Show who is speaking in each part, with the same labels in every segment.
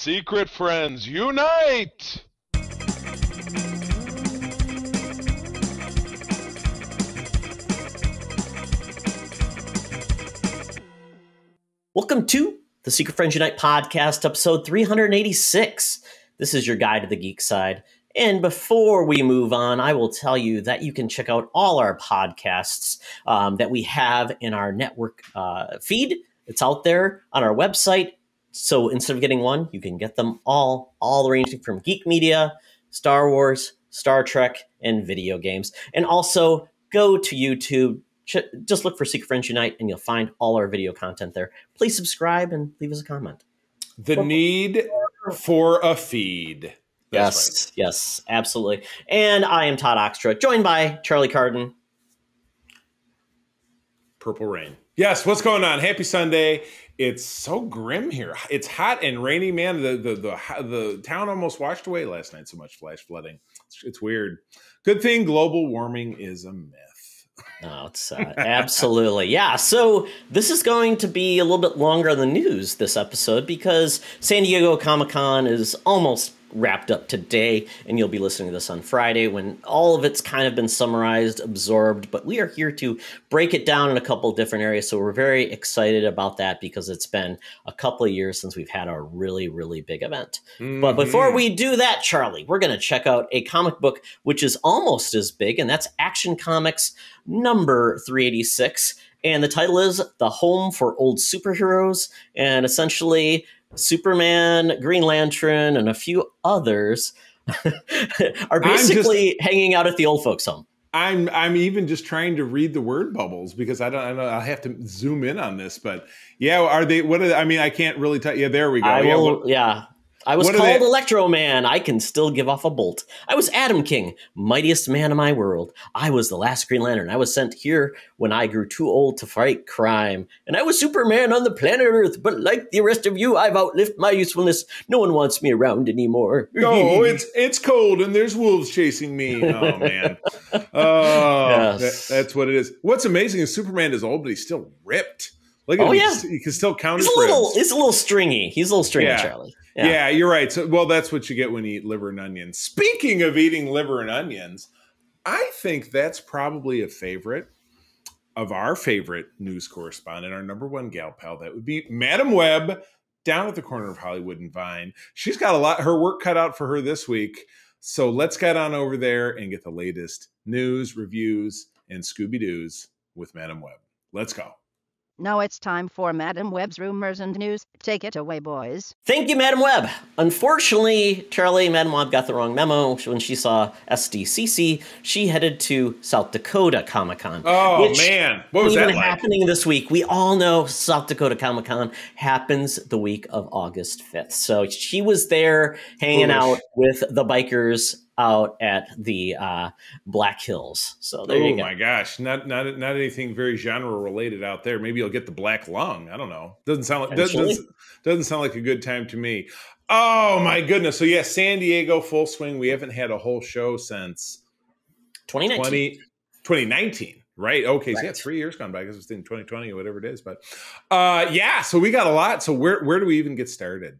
Speaker 1: Secret friends, unite!
Speaker 2: Welcome to the Secret Friends Unite podcast, episode 386. This is your guide to the geek side. And before we move on, I will tell you that you can check out all our podcasts that we have in our network feed. It's out there on our website. So instead of getting one, you can get them all ranging from geek media, Star Wars, Star Trek, and video games. And also go to YouTube. Just look for Secret Friends Unite, and you'll find all our video content there. Please subscribe and leave us a comment.
Speaker 3: The need for a feed.
Speaker 2: That's right. Yes, absolutely. And I am Todd Oxtra, joined by Charlie Carden.
Speaker 3: Purple Rain. Yes, what's going on? Happy Sunday. It's so grim here. It's hot and rainy, man. The town almost washed away last night. So much flash flooding. It's weird. Good thing global warming is a myth.
Speaker 2: No, it's absolutely. Yeah. So this is going to be a little bit longer on the news this episode because San Diego Comic-Con is almost wrapped up today, and you'll be listening to this on Friday when all of it's kind of been summarized, absorbed, but we are here to break it down in a couple of different areas. So we're very excited about that because it's been a couple of years since we've had a really, really big event. Mm-hmm. But before we do that, Charlie, we're going to check out a comic book which is almost as big, and that's Action Comics number 386. And the title is The Home for Old Superheroes, and essentially Superman, Green Lantern, and a few others are basically hanging out at the old folks' home.
Speaker 3: I'm even just trying to read the word bubbles because I know I'll have to zoom in on this, but yeah, I can't really tell. Yeah, there we go.
Speaker 2: I was called Electro Man. I can still give off a bolt. I was Atom King, mightiest man of my world. I was the last Green Lantern. I was sent here when I grew too old to fight crime. And I was Superman on the planet Earth, but like the rest of you, I've outlived my usefulness. No one wants me around anymore.
Speaker 3: No, it's cold and there's wolves chasing me. Oh, man. Yes. That's what it is. What's amazing is Superman is old, but he's still ripped. Look at him. He can still count his friends.
Speaker 2: He's a little stringy. He's a little stringy, Charlie.
Speaker 3: Yeah, you're right. So, well, that's what you get when you eat liver and onions. Speaking of eating liver and onions, I think that's probably a favorite of our favorite news correspondent, our number one gal pal. That would be Madam Webb down at the corner of Hollywood and Vine. She's got her work cut out for her this week. So let's get on over there and get the latest news, reviews, and Scooby-Doos with Madam Webb. Let's go.
Speaker 4: Now it's time for Madam Webb's rumors and news. Take it away, boys.
Speaker 2: Thank you, Madam Webb. Unfortunately, Charlie, Madam Webb got the wrong memo. When she saw SDCC, she headed to South Dakota Comic-Con.
Speaker 3: Oh, man. What was that like?
Speaker 2: Happening this week? We all know South Dakota Comic-Con happens the week of August 5th. So she was there hanging out with the bikers out at the Black Hills. So there you go. Oh
Speaker 3: my gosh, not anything very genre related out there. Maybe you'll get the black lung. I don't know. Doesn't sound like a good time to me. Oh my goodness. So yeah, San Diego full swing. We haven't had a whole show since 2019. Right. Okay. So yeah, 3 years gone by because it's in 2020 or whatever it is. But so we got a lot. So where do we even get started?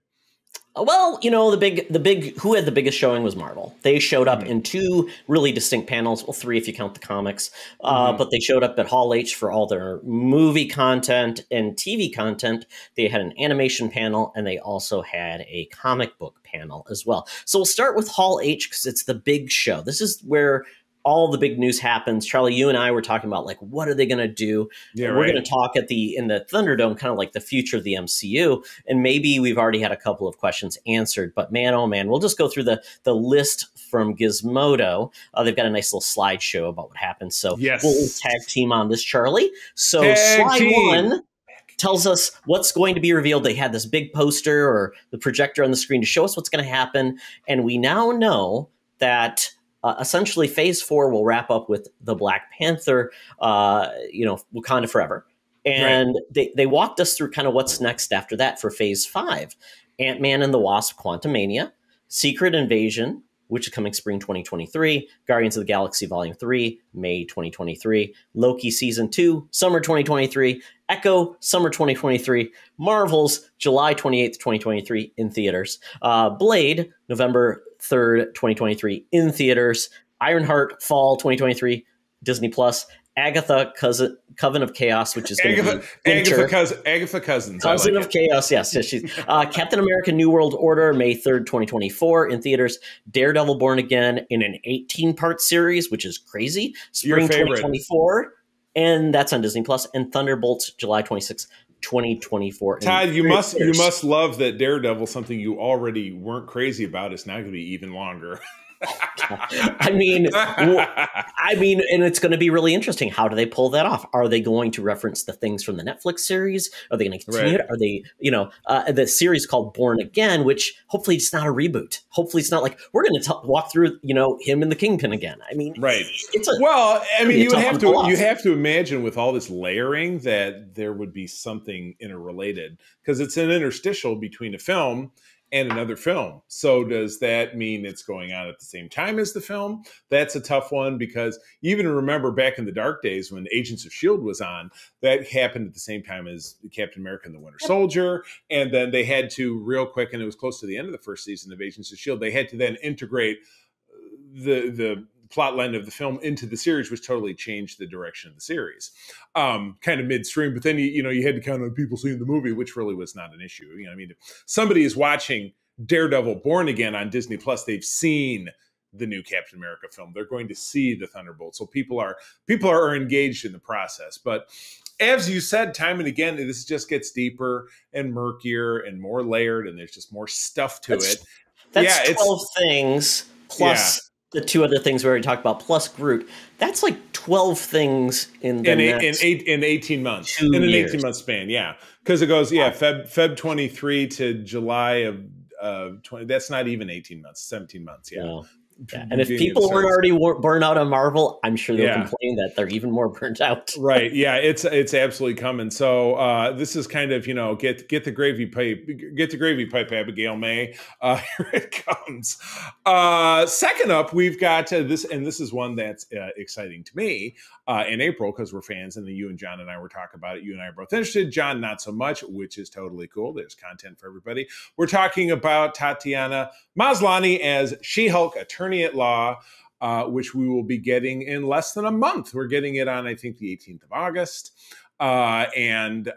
Speaker 2: Well, the big who had the biggest showing was Marvel. They showed up in two really distinct panels. Well, three if you count the comics. But they showed up at Hall H for all their movie content and TV content. They had an animation panel, and they also had a comic book panel as well. So we'll start with Hall H because it's the big show. This is where all the big news happens. Charlie, you and I were talking about what are they going to do? Yeah, we're going to talk in the Thunderdome, kind of like the future of the MCU. And maybe we've already had a couple of questions answered, but man, oh man, we'll just go through the list from Gizmodo. They've got a nice little slideshow about what happened. So we'll tag team on this, Charlie. So slide one tells us what's going to be revealed. They had this big poster or the projector on the screen to show us what's going to happen. And we now know that essentially, Phase 4 will wrap up with the Black Panther, Wakanda Forever. And they walked us through kind of what's next after that for Phase 5. Ant-Man and the Wasp, Quantumania, Secret Invasion, which is coming spring 2023. Guardians of the Galaxy Volume 3, May 2023. Loki Season 2, summer 2023. Echo, summer 2023. Marvels, July 28th, 2023 in theaters. Blade, November 3rd, 2023 in theaters. Ironheart, fall 2023, Disney Plus. Agatha, Coven of Chaos, which is going to be
Speaker 3: Agatha Cousins.
Speaker 2: Cousin of Chaos, yes. She's Captain America New World Order, May 3rd, 2024 in theaters. Daredevil Born Again in an 18-part series, which is crazy. Spring 2024, and that's on Disney Plus. And Thunderbolts, July 26th, 2024.
Speaker 3: Todd, you must love that Daredevil, something you already weren't crazy about, is now going to be even longer.
Speaker 2: I mean, and it's going to be really interesting. How do they pull that off? Are they going to reference the things from the Netflix series? Are they going to continue it? Are they, the series called Born Again, which hopefully it's not a reboot. Hopefully it's not like we're going to walk through, him and the Kingpin again. I mean,
Speaker 3: right. You have to imagine with all this layering that there would be something interrelated because it's an interstitial between a film and another film. So does that mean it's going on at the same time as the film? That's a tough one because you even remember back in the dark days when Agents of S.H.I.E.L.D. was on, that happened at the same time as Captain America and the Winter Soldier. And then they had to real quick, and it was close to the end of the first season of Agents of S.H.I.E.L.D., they had to then integrate the plot line of the film into the series, which totally changed the direction of the series, kind of midstream. But then, you had to count on people seeing the movie, which really was not an issue. If somebody is watching Daredevil Born Again on Disney Plus, they've seen the new Captain America film. They're going to see the Thunderbolts. So people are engaged in the process. But as you said, time and again, this just gets deeper and murkier and more layered, and there's just more stuff to it.
Speaker 2: That's 12 things plus the two other things we already talked about, plus Groot. That's like 12 things in
Speaker 3: 18 months. In an 18-month span, because it goes, Feb 23 to July of 20. That's not even 18 months, 17 months,
Speaker 2: No. Yeah. And if people weren't already burnt out on Marvel, I'm sure they'll complain that they're even more burnt out.
Speaker 3: Right. Yeah, it's absolutely coming. So this is kind of, get the gravy pipe, Abigail May. Here it comes. Second up, we've got this, and this is one that's exciting to me in April because we're fans, and then you and John and I were talking about it. You and I are both interested. John, not so much, which is totally cool. There's content for everybody. We're talking about Tatiana Mazlani as She-Hulk Attorney at Law, which we will be getting in less than a month. We're getting it on, I think, the 18th of August. And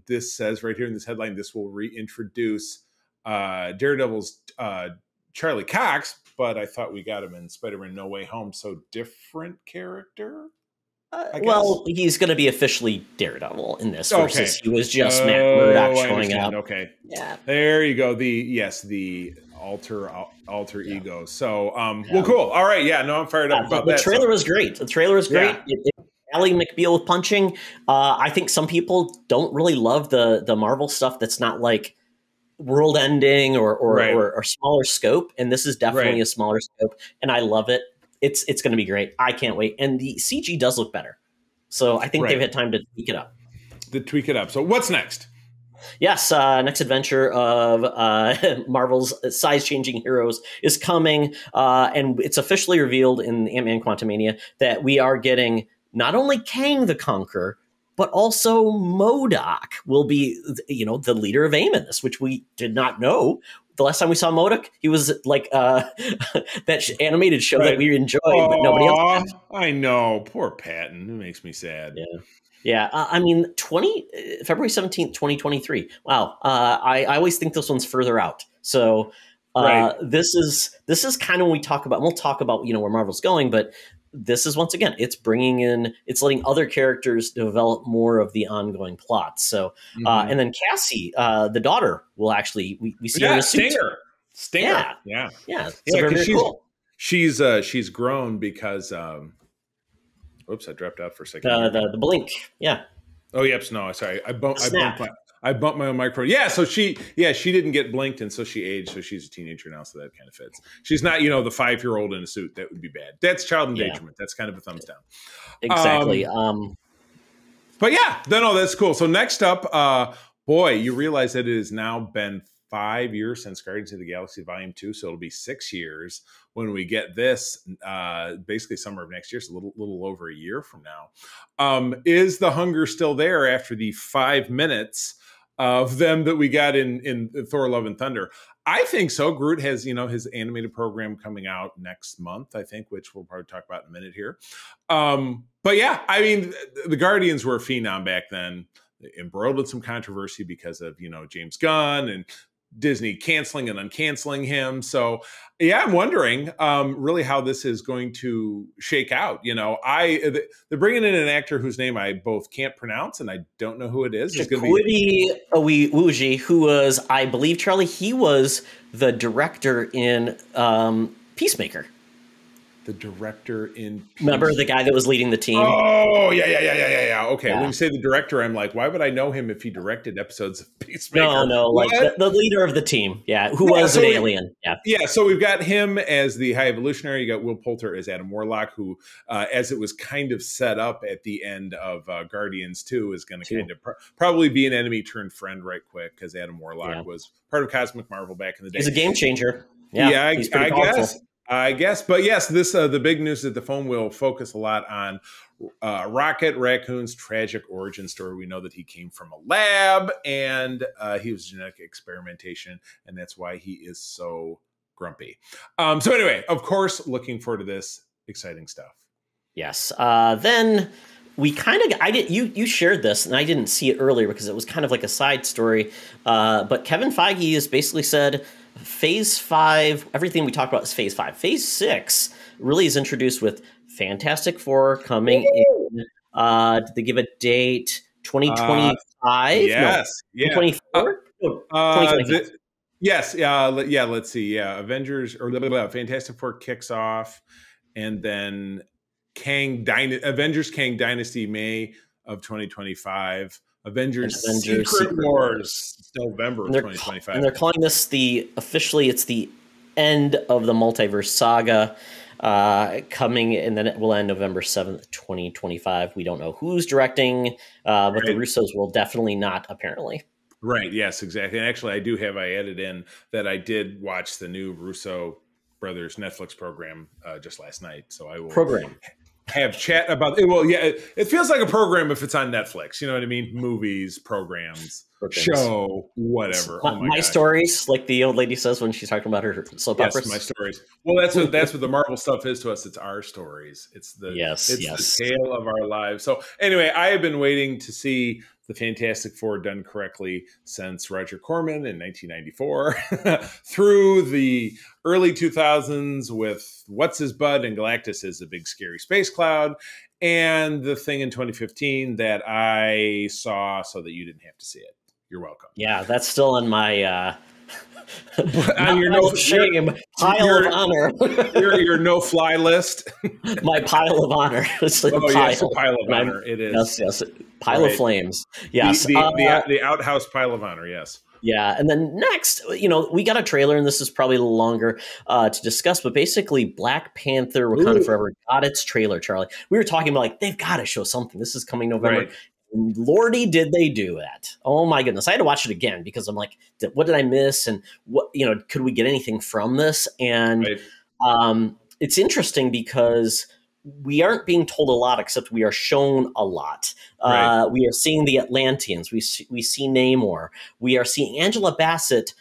Speaker 3: this says right here in this headline, this will reintroduce Daredevil's Charlie Cox, but I thought we got him in Spider-Man No Way Home, so different character?
Speaker 2: Well, he's going to be officially Daredevil in this versus he was just Matt Murdock showing up.
Speaker 3: Okay. Yeah. There you go. The alter ego. So, well, cool. All right. Yeah. No, I'm fired up about that.
Speaker 2: The trailer was great. The trailer was great. Ally McBeal with punching. I think some people don't really love the Marvel stuff that's not like world ending or smaller scope. And this is definitely a smaller scope. And I love it. It's going to be great. I can't wait. And the CG does look better. So I think they've had time to tweak it up.
Speaker 3: So what's next?
Speaker 2: Yes, next adventure of Marvel's size-changing heroes is coming. And it's officially revealed in Ant-Man Quantumania that we are getting not only Kang the Conqueror, but also MODOK will be, the leader of AIM in this, which we did not know. The last time we saw MODOK, he was like that animated show that we enjoyed, but nobody else did.
Speaker 3: I know. Poor Patton. It makes me sad.
Speaker 2: Yeah. I mean, February 17th, 2023. Wow. I always think this one's further out. So this is kind of when we talk about, we'll talk about, where Marvel's going, but this is, once again, it's letting other characters develop more of the ongoing plot. So, and then Cassie, the daughter, will actually, we see her in a suit.
Speaker 3: Stinger. Yeah.
Speaker 2: Very cool.
Speaker 3: She's grown because, oops, I dropped out for a second.
Speaker 2: The blink. Yeah.
Speaker 3: Oh, yep. No, sorry. I bumped my own microphone. Yeah, so she didn't get blinked, and so she aged, so she's a teenager now, so that kind of fits. She's not, the 5-year-old in a suit. That would be bad. That's child endangerment. That's kind of a thumbs down.
Speaker 2: Exactly.
Speaker 3: But yeah, no, that's cool. So next up, boy, you realize that it has now been 5 years since Guardians of the Galaxy Volume 2, so it'll be 6 years when we get this, basically summer of next year, so a little over a year from now. Is the hunger still there after the 5 minutes of them that we got in Thor: Love and Thunder? I think so. Groot has, his animated program coming out next month, I think, which we'll probably talk about in a minute here. But yeah, I mean, the Guardians were a phenom back then, embroiled in some controversy because of, James Gunn and Disney canceling and uncanceling him. So yeah, I'm wondering really how this is going to shake out. They're bringing in an actor whose name I both can't pronounce and I don't know who it is. It's going to be
Speaker 2: Wuji, who was, I believe, Charlie, he was the director in Peacemaker.
Speaker 3: The director in
Speaker 2: Remember the guy that was leading the team?
Speaker 3: Oh, yeah. Okay,
Speaker 2: Yeah.
Speaker 3: when you say the director, I'm like, why would I know him if he directed episodes of Peacemaker?
Speaker 2: No, like the leader of the team, who was an alien.
Speaker 3: Yeah, so we've got him as the High Evolutionary. You got Will Poulter as Adam Warlock, who, as it was kind of set up at the end of Guardians 2, is going to kind of probably be an enemy turned friend right quick, because Adam Warlock was part of Cosmic Marvel back in the day.
Speaker 2: He's a game changer.
Speaker 3: I guess. But yes, this the big news that the phone will focus a lot on Rocket Raccoon's tragic origin story. We know that he came from a lab and he was genetic experimentation, and that's why he is so grumpy. So anyway, of course, looking forward to this exciting stuff.
Speaker 2: Yes. Then we you shared this, and I didn't see it earlier because it was kind of like a side story. But Kevin Feige has basically said, Phase 5, everything we talked about is Phase 5. Phase 6 really is introduced with Fantastic Four coming in. Did they give a date? 2025?
Speaker 3: Yes.
Speaker 2: No, 2024? 2025.
Speaker 3: Yes. Let's see. Yeah. Avengers or Fantastic Four kicks off, and then Avengers Kang Dynasty, May of 2025. Avengers Secret Wars, November 2025.
Speaker 2: And they're calling this it's the end of the multiverse saga coming, and then it will end November 7th, 2025. We don't know who's directing, but the Russos will definitely not, apparently.
Speaker 3: Right, yes, exactly. And actually, I added in that I did watch the new Russo brothers Netflix program just last night. So I will have chat about it. Well, yeah, it feels like a program if it's on Netflix. You know what I mean? Movies, programs, show, whatever.
Speaker 2: My stories, like the old lady says when she's talking about her soap operas.
Speaker 3: My stories. Well, that's what the Marvel stuff is to us. It's our stories. It's the the tale of our lives. So anyway, I have been waiting to see the Fantastic Four done correctly since Roger Corman in 1994 through the early 2000s with What's His Bud and Galactus is a big scary space cloud, and the thing in 2015 that I saw so that you didn't have to see it. You're welcome.
Speaker 2: Yeah, that's still on my on your no shame pile of honor.
Speaker 3: your no fly list.
Speaker 2: My pile of honor. It's
Speaker 3: yes, a pile of honor. It is.
Speaker 2: Yes. Pile of flames. Yes.
Speaker 3: The outhouse pile of honor. Yes.
Speaker 2: Yeah. And then next, we got a trailer, and this is probably a little longer to discuss, but basically Black Panther Wakanda Forever got its trailer, Charlie. We were talking about they've got to show something. This is coming November.
Speaker 3: Right.
Speaker 2: Lordy, did they do that? Oh my goodness. I had to watch it again because I'm like, what did I miss? And what, could we get anything from this? And it's interesting because we aren't being told a lot, except we are shown a lot. We are seeing the Atlanteans. We see Namor. We are seeing Angela Bassett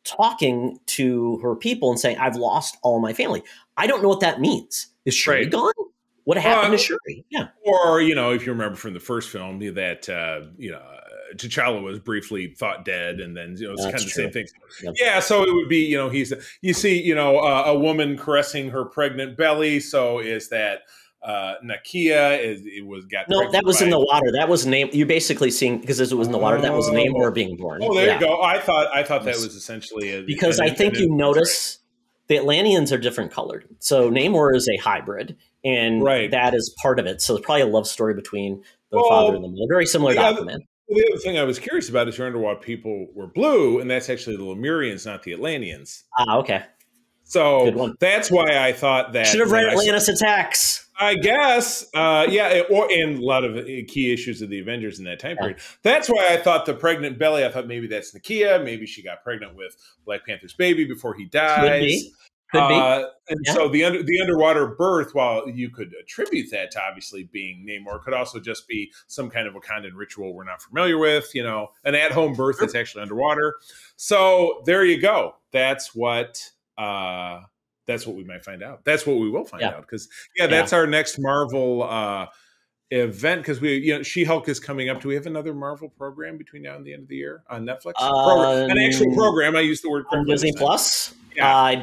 Speaker 2: talking to her people and saying, I've lost all my family. I don't know what that means. Is Shuri gone? What happened to Shuri? Yeah.
Speaker 3: Or, if you remember from the first film that, T'Challa was briefly thought dead, and then, it's kind of the same thing. Yep. Yeah. So it would be, you see, a woman caressing her pregnant belly. So is that Nakia
Speaker 2: that was in the water. That was you're basically seeing, because as it was in the water, that was Namor being born.
Speaker 3: Oh, there you go. I thought that was essentially
Speaker 2: because I think you notice the Atlanteans are different colored. So Namor is a hybrid, and that is part of it. So it's probably a love story between the father and the mother. Very similar to Aquaman.
Speaker 3: The other thing I was curious about is your underwater people were blue, and that's actually the Lemurians, not the Atlanteans.
Speaker 2: Ah, okay.
Speaker 3: So that's why I thought that.
Speaker 2: Should have read Atlantis Attacks.
Speaker 3: I guess, and a lot of key issues of the Avengers in that time period. That's why I thought the pregnant belly. I thought maybe that's Nakia. Maybe she got pregnant with Black Panther's baby before he dies.
Speaker 2: Could be.
Speaker 3: And so the underwater birth, while you could attribute that to obviously being Namor, could also just be some kind of Wakandan ritual we're not familiar with. You know, an at-home birth that's actually underwater. So there you go. That's what we might find out. That's what we will find out. Because that's our next Marvel event. Because She-Hulk is coming up. Do we have another Marvel program between now and the end of the year on Netflix? An actual program. I used the word
Speaker 2: on Disney Plus. Yeah. I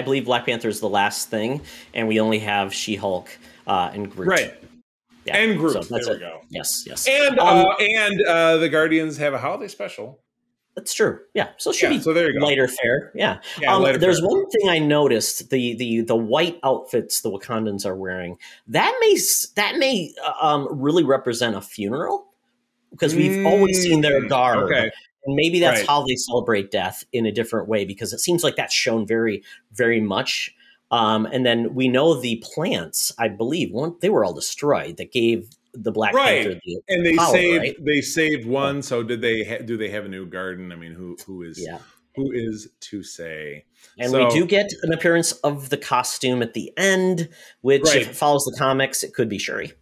Speaker 2: believe Black Panther is the last thing, and we only have She-Hulk and Groot.
Speaker 3: Right. Yeah. And Groot.
Speaker 2: So
Speaker 3: there we go.
Speaker 2: Yes.
Speaker 3: And the Guardians have a holiday special.
Speaker 2: That's true. Yeah. So it should be
Speaker 3: there you go.
Speaker 2: lighter fare. Yeah. There's one thing I noticed: the white outfits the Wakandans are wearing. That may really represent a funeral, because we've always seen their garb.
Speaker 3: Okay.
Speaker 2: And maybe that's how they celebrate death in a different way, because it seems like that's shown very, very much. And then we know the plants, I believe, they were all destroyed. That gave the Black Panther the
Speaker 3: and they
Speaker 2: power,
Speaker 3: saved they saved one. So do they have a new garden? I mean, who is to say?
Speaker 2: And we do get an appearance of the costume at the end, which if it follows the comics, it could be Shuri.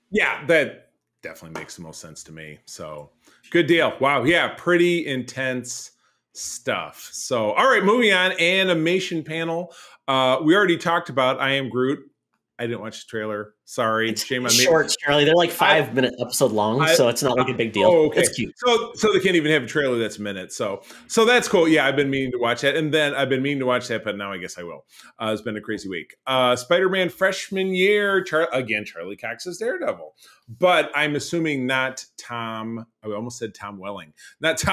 Speaker 3: Yeah, that definitely makes the most sense to me. So good deal. Wow. Yeah. Pretty intense stuff. So, all right, moving on. Animation panel. We already talked about I Am Groot. I didn't watch the trailer. Sorry. Shame on me.
Speaker 2: Shorts, Charlie. They're like 5-minute episode long, so it's not like a big deal.
Speaker 3: Oh, okay.
Speaker 2: It's cute.
Speaker 3: So they can't even have a trailer that's a minute. So that's cool. Yeah, I've been meaning to watch that. And then I've been meaning to watch that, but now I guess I will. It's been a crazy week. Spider-Man freshman year. Charlie Cox is Daredevil. But I'm assuming not Tom. I almost said Tom Welling. Not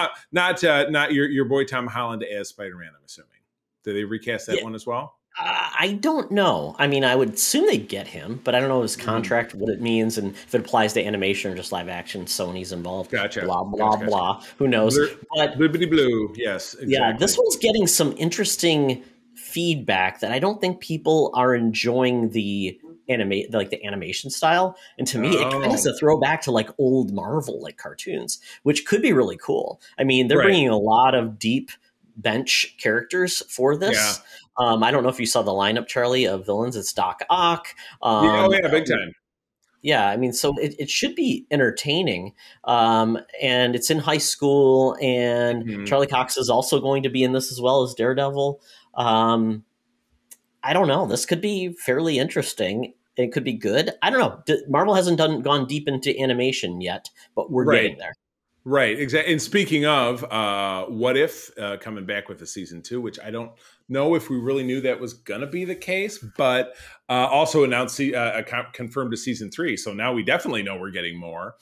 Speaker 3: your boy Tom Holland as Spider-Man, I'm assuming. Did they recast that one as well?
Speaker 2: I don't know. I mean, I would assume they get him, but I don't know his contract, what it means, and if it applies to animation or just live action. Sony's involved.
Speaker 3: Gotcha.
Speaker 2: Blah, blah, blah. Who knows?
Speaker 3: But Blibbity-blue. Yes, exactly.
Speaker 2: Yeah, this one's getting some interesting feedback that I don't think people are enjoying the animation style. And to me, it kind of is a throwback to like old Marvel like cartoons, which could be really cool. I mean, they're bringing a lot of deep bench characters for this. Yeah. I don't know if you saw the lineup, Charlie, of villains. It's Doc Ock.
Speaker 3: Big time.
Speaker 2: Yeah, I mean, so it should be entertaining. And it's in high school, and Charlie Cox is also going to be in this as well as Daredevil. I don't know. This could be fairly interesting. It could be good. I don't know. Marvel hasn't gone deep into animation yet, but we're getting there.
Speaker 3: Right, exactly. And speaking of, What If coming back with a season 2, which I don't know if we really knew that was going to be the case, but also announced confirmed a season 3. So now we definitely know we're getting more.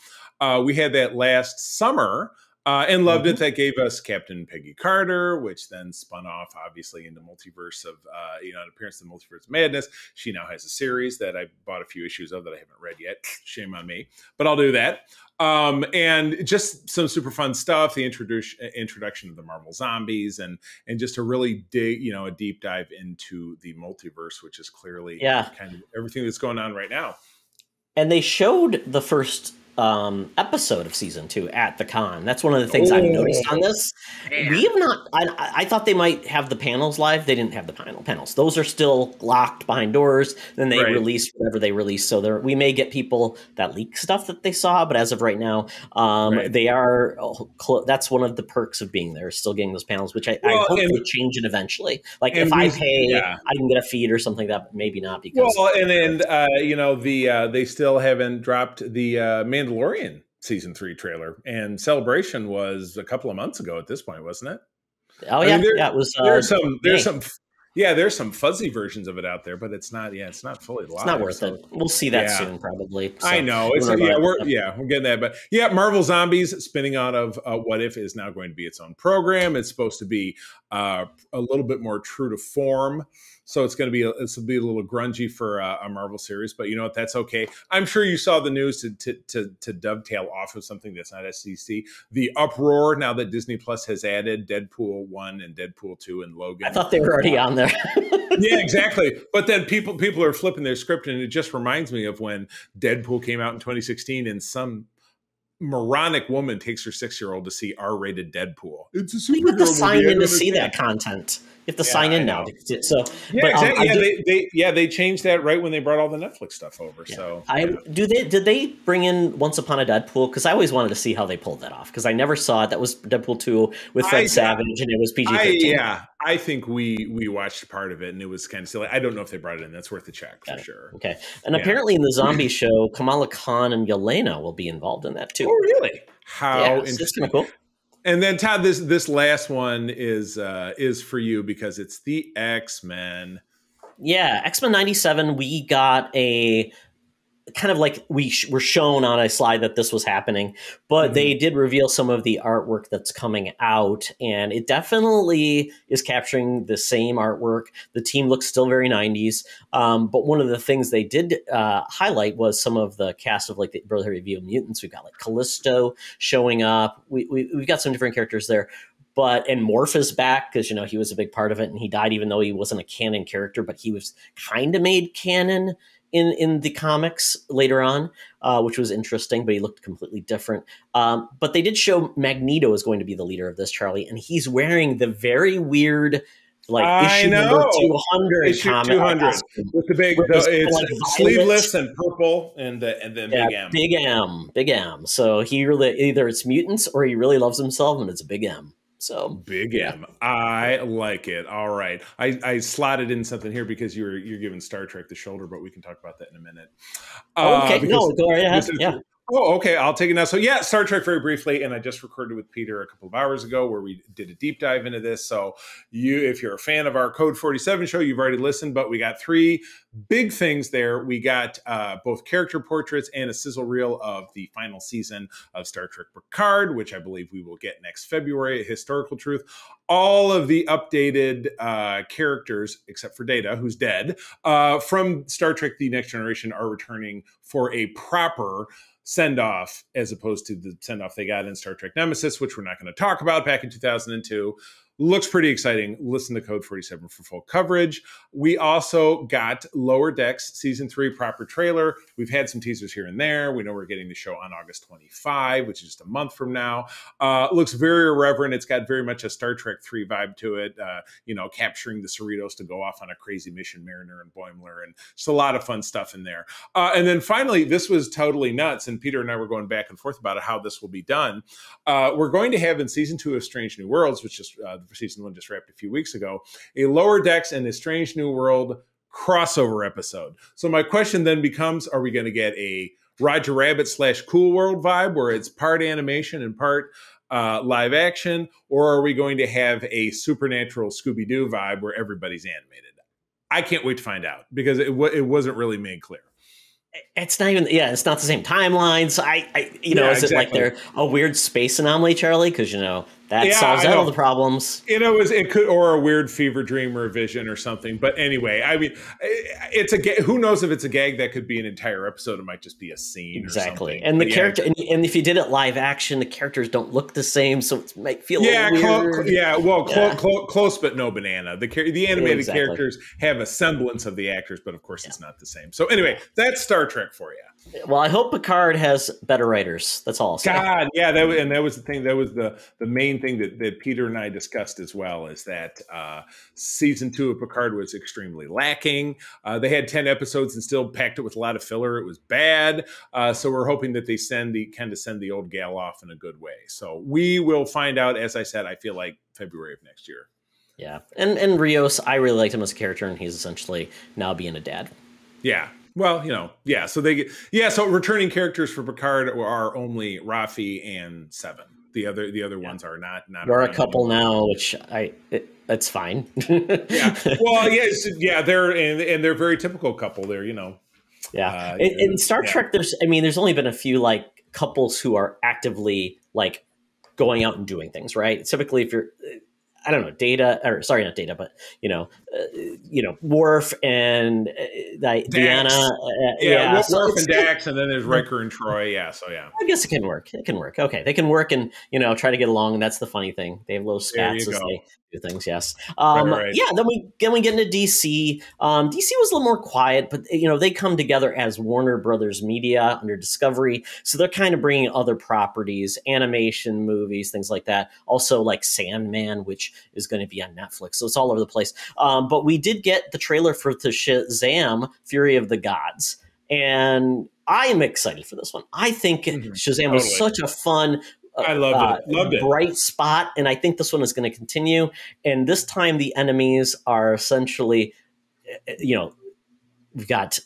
Speaker 3: We had that last summer and loved it. That gave us Captain Peggy Carter, which then spun off obviously into multiverse of an appearance in the Multiverse of Madness. She now has a series that I bought a few issues of that I haven't read yet. Shame on me, but I'll do that. And just some super fun stuff. The introduction of the Marvel Zombies and just a really a deep dive into the multiverse, which is clearly kind of everything that's going on right now.
Speaker 2: And they showed the first episode of season 2 at the con. That's one of the things I've noticed on this. Man. We have not. I thought they might have the panels live. They didn't have the panels. Those are still locked behind doors. Then they release whatever they release. So we may get people that leak stuff that they saw. But as of right now, they are. That's one of the perks of being there. Still getting those panels, which I hope will change it eventually. Like if I pay, I can get a feed or something like that. But maybe not because.
Speaker 3: Well, they still haven't dropped the Mandalorian season 3 trailer, and Celebration was a couple of months ago at this point, wasn't it?
Speaker 2: Oh yeah, it was.
Speaker 3: There's some fuzzy versions of it out there, but it's not. Yeah, it's not fully live.
Speaker 2: It's not worth it. We'll see that soon, probably. So,
Speaker 3: I know. We're getting that, but Marvel Zombies spinning out of What If is now going to be its own program. It's supposed to be a little bit more true to form. So it's going to be a little grungy for a Marvel series, but you know what? That's okay. I'm sure you saw the news to dovetail off of something that's not SDCC. The uproar now that Disney Plus has added Deadpool 1 and Deadpool 2 and Logan.
Speaker 2: I thought they were already on there.
Speaker 3: Yeah, exactly. But then people are flipping their script, and it just reminds me of when Deadpool came out in 2016 and some moronic woman takes her 6-year-old to see R-rated Deadpool. It's a superhero movie.
Speaker 2: You have to sign in to see that content. You have to sign in now. So
Speaker 3: yeah,
Speaker 2: but,
Speaker 3: exactly. They changed that right when they brought all the Netflix stuff over. Yeah. So
Speaker 2: did they bring in Once Upon a Deadpool? Because I always wanted to see how they pulled that off. Because I never saw it. That was Deadpool 2 with Fred Savage, and it was PG-13.
Speaker 3: I think we watched part of it, and it was kind of silly. I don't know if they brought it in. That's worth a check for sure.
Speaker 2: Okay, and apparently in the zombie show, Kamala Khan and Yelena will be involved in that too.
Speaker 3: Oh, really? How interesting!
Speaker 2: It's kind of cool.
Speaker 3: And then Todd, this last one is for you because it's the X-Men.
Speaker 2: Yeah, X-Men 97. We got a kind of like we were shown on a slide that this was happening, but they did reveal some of the artwork that's coming out, and it definitely is capturing the same artwork. The team looks still very 90s, but one of the things they did highlight was some of the cast of like the Brotherhood of Mutants. We've got like Callisto showing up. We've got some different characters there. And Morph is back because, he was a big part of it, and he died even though he wasn't a canon character, but he was kind of made canon in the comics later on, which was interesting, but he looked completely different. But they did show Magneto is going to be the leader of this, Charlie, and he's wearing the very weird issue number 200
Speaker 3: issue 200 with the big, it's sleeveless and purple and then
Speaker 2: Big M. So he really, either it's mutants or he really loves himself, and it's a Big M. So
Speaker 3: Big M. I like it. All right. I slotted in something here because you're giving Star Trek the shoulder, but we can talk about that in a minute.
Speaker 2: Okay. No, go right ahead. Yeah.
Speaker 3: Oh, okay. I'll take it now. So yeah, Star Trek very briefly, and I just recorded with Peter a couple of hours ago where we did a deep dive into this. So if you're a fan of our Code 47 show, you've already listened, but we got 3 big things there. We got both character portraits and a sizzle reel of the final season of Star Trek Picard, which I believe we will get next February, Historical Truth. All of the updated characters, except for Data, who's dead, from Star Trek The Next Generation are returning for a proper send-off as opposed to the send-off they got in Star Trek Nemesis, which we're not going to talk about, back in 2002. Looks pretty exciting. Listen to Code 47 for full coverage. We also got Lower Decks Season 3 proper trailer. We've had some teasers here and there. We know we're getting the show on August 25, which is just a month from now. Looks very irreverent. It's got very much a Star Trek 3 vibe to it, capturing the Cerritos to go off on a crazy mission, Mariner and Boimler, and just a lot of fun stuff in there. And then finally, this was totally nuts, and Peter and I were going back and forth about how this will be done. We're going to have in Season 2 of Strange New Worlds, which is Season 1 just wrapped a few weeks ago, a Lower Decks and a Strange New World crossover episode. So my question then becomes, are we going to get a Roger Rabbit / Cool World vibe where it's part animation and part live action, or are we going to have a supernatural Scooby-Doo vibe where everybody's animated? I can't wait to find out because it wasn't really made clear.
Speaker 2: It's not even, it's not the same timelines. Is it like they're a weird space anomaly, Charlie? Because, that solves all the problems.
Speaker 3: It could, or a weird fever dream or a vision or something. But anyway, I mean, it's who knows if it's a gag that could be an entire episode. It might just be a scene.
Speaker 2: Exactly.
Speaker 3: Or something.
Speaker 2: And
Speaker 3: but
Speaker 2: the character, and if you did it live action, the characters don't look the same. So it might feel a little weird.
Speaker 3: Close, but no banana. The animated characters have a semblance of the actors, but of course it's not the same. So anyway, that's Star Trek for you.
Speaker 2: Well, I hope Picard has better writers. That's all I'll say.
Speaker 3: God, yeah, that was the thing. That was the main thing that Peter and I discussed as well, is that season 2 of Picard was extremely lacking. They had 10 episodes and still packed it with a lot of filler. It was bad. So we're hoping that they send the old gal off in a good way. So we will find out. As I said, I feel like February of next year.
Speaker 2: Yeah, and Rios, I really liked him as a character, and he's essentially now being a dad.
Speaker 3: Yeah. Well, so returning characters for Picard are only Rafi and Seven. The other ones are not.
Speaker 2: There are a couple now, which that's fine.
Speaker 3: Yeah. Well, they're very typical couple. They're
Speaker 2: Yeah. In Star Trek, there's only been a few couples who are actively going out and doing things, right? Typically, if you're I don't know, Data, or sorry, not Data, but Worf and Deanna.
Speaker 3: Worf and Dax, and then there's Riker and Troy. Yeah, so yeah.
Speaker 2: I guess it can work. It can work. Okay, they can work and try to get along, and that's the funny thing. They have little spats as they do things. Yes.
Speaker 3: Right.
Speaker 2: Yeah. Then we get into DC. DC was a little more quiet, but they come together as Warner Brothers Media under Discovery, so they're kind of bringing other properties, animation, movies, things like that. Also, like Sandman, which is going to be on Netflix, so it's all over the place. But we did get the trailer for the Shazam: Fury of the Gods, and I am excited for this one. I think Shazam was such a fun,
Speaker 3: I loved it.
Speaker 2: Bright spot, and I think this one is going to continue. And this time, the enemies are essentially, we've got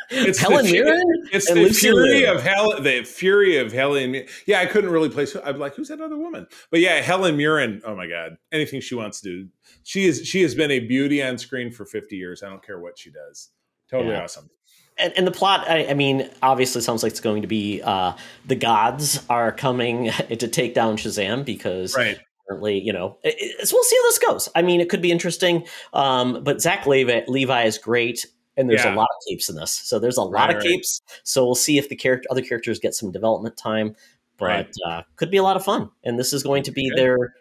Speaker 2: Helen Mirren.
Speaker 3: It's the Fury of Hell. The Fury of Helen. Yeah, I couldn't really place. I'm like, who's that other woman? But yeah, Helen Mirren. Oh my God, anything she wants to do. She has been a beauty on screen for 50 years. I don't care what she does. Totally awesome.
Speaker 2: And the plot, I mean, obviously sounds like it's going to be the gods are coming to take down Shazam because apparently, so we'll see how this goes. I mean, it could be interesting, but Zach Levi is great, and there's a lot of capes in this. So there's a lot of capes. So we'll see if the other characters get some development time, but could be a lot of fun. And this is going to be their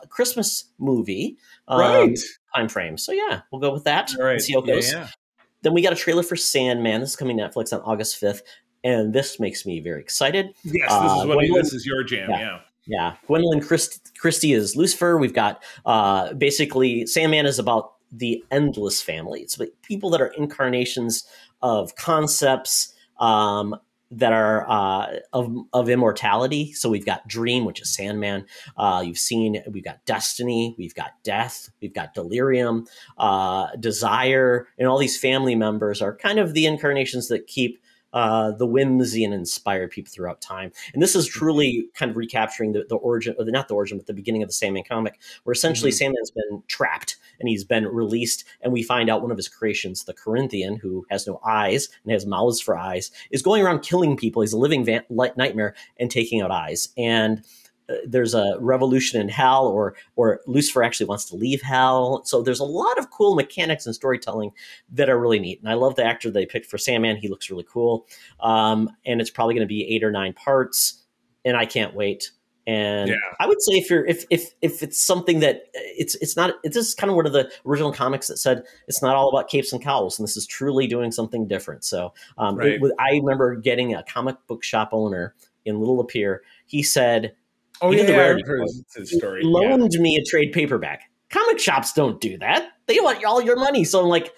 Speaker 2: Christmas movie time frame. So yeah, we'll go with that and see how it goes. Yeah. Then we got a trailer for Sandman. This is coming to Netflix on August 5th, and this makes me very excited.
Speaker 3: Yes, this is your jam,
Speaker 2: Yeah. Gwendolyn Christie is Lucifer. We've got basically Sandman is about the endless family. It's like people that are incarnations of concepts that are of immortality. So we've got Dream, which is Sandman. We've got Destiny, we've got Death, we've got Delirium, Desire, and all these family members are kind of the incarnations that keep the whimsy and inspired people throughout time. And this is truly kind of recapturing the origin, or not the origin, but the beginning of the Sandman comic, where essentially Sandman's been trapped and he's been released. And we find out one of his creations, the Corinthian, who has no eyes and has mouths for eyes, is going around killing people. He's a living nightmare and taking out eyes. And there's a revolution in hell, or Lucifer actually wants to leave hell. So there's a lot of cool mechanics and storytelling that are really neat. And I love the actor they picked for Sandman. He looks really cool. And it's probably going to be 8 or 9 parts, and I can't wait. And I would say if it's something that it's not, this is kind of one of the original comics that said it's not all about capes and cowls, and this is truly doing something different. So I remember getting a comic book shop owner in Little Lapeer. He said,
Speaker 3: I heard his story.
Speaker 2: Loaned me a trade paperback. Comic shops don't do that. They want all your money. So I'm like,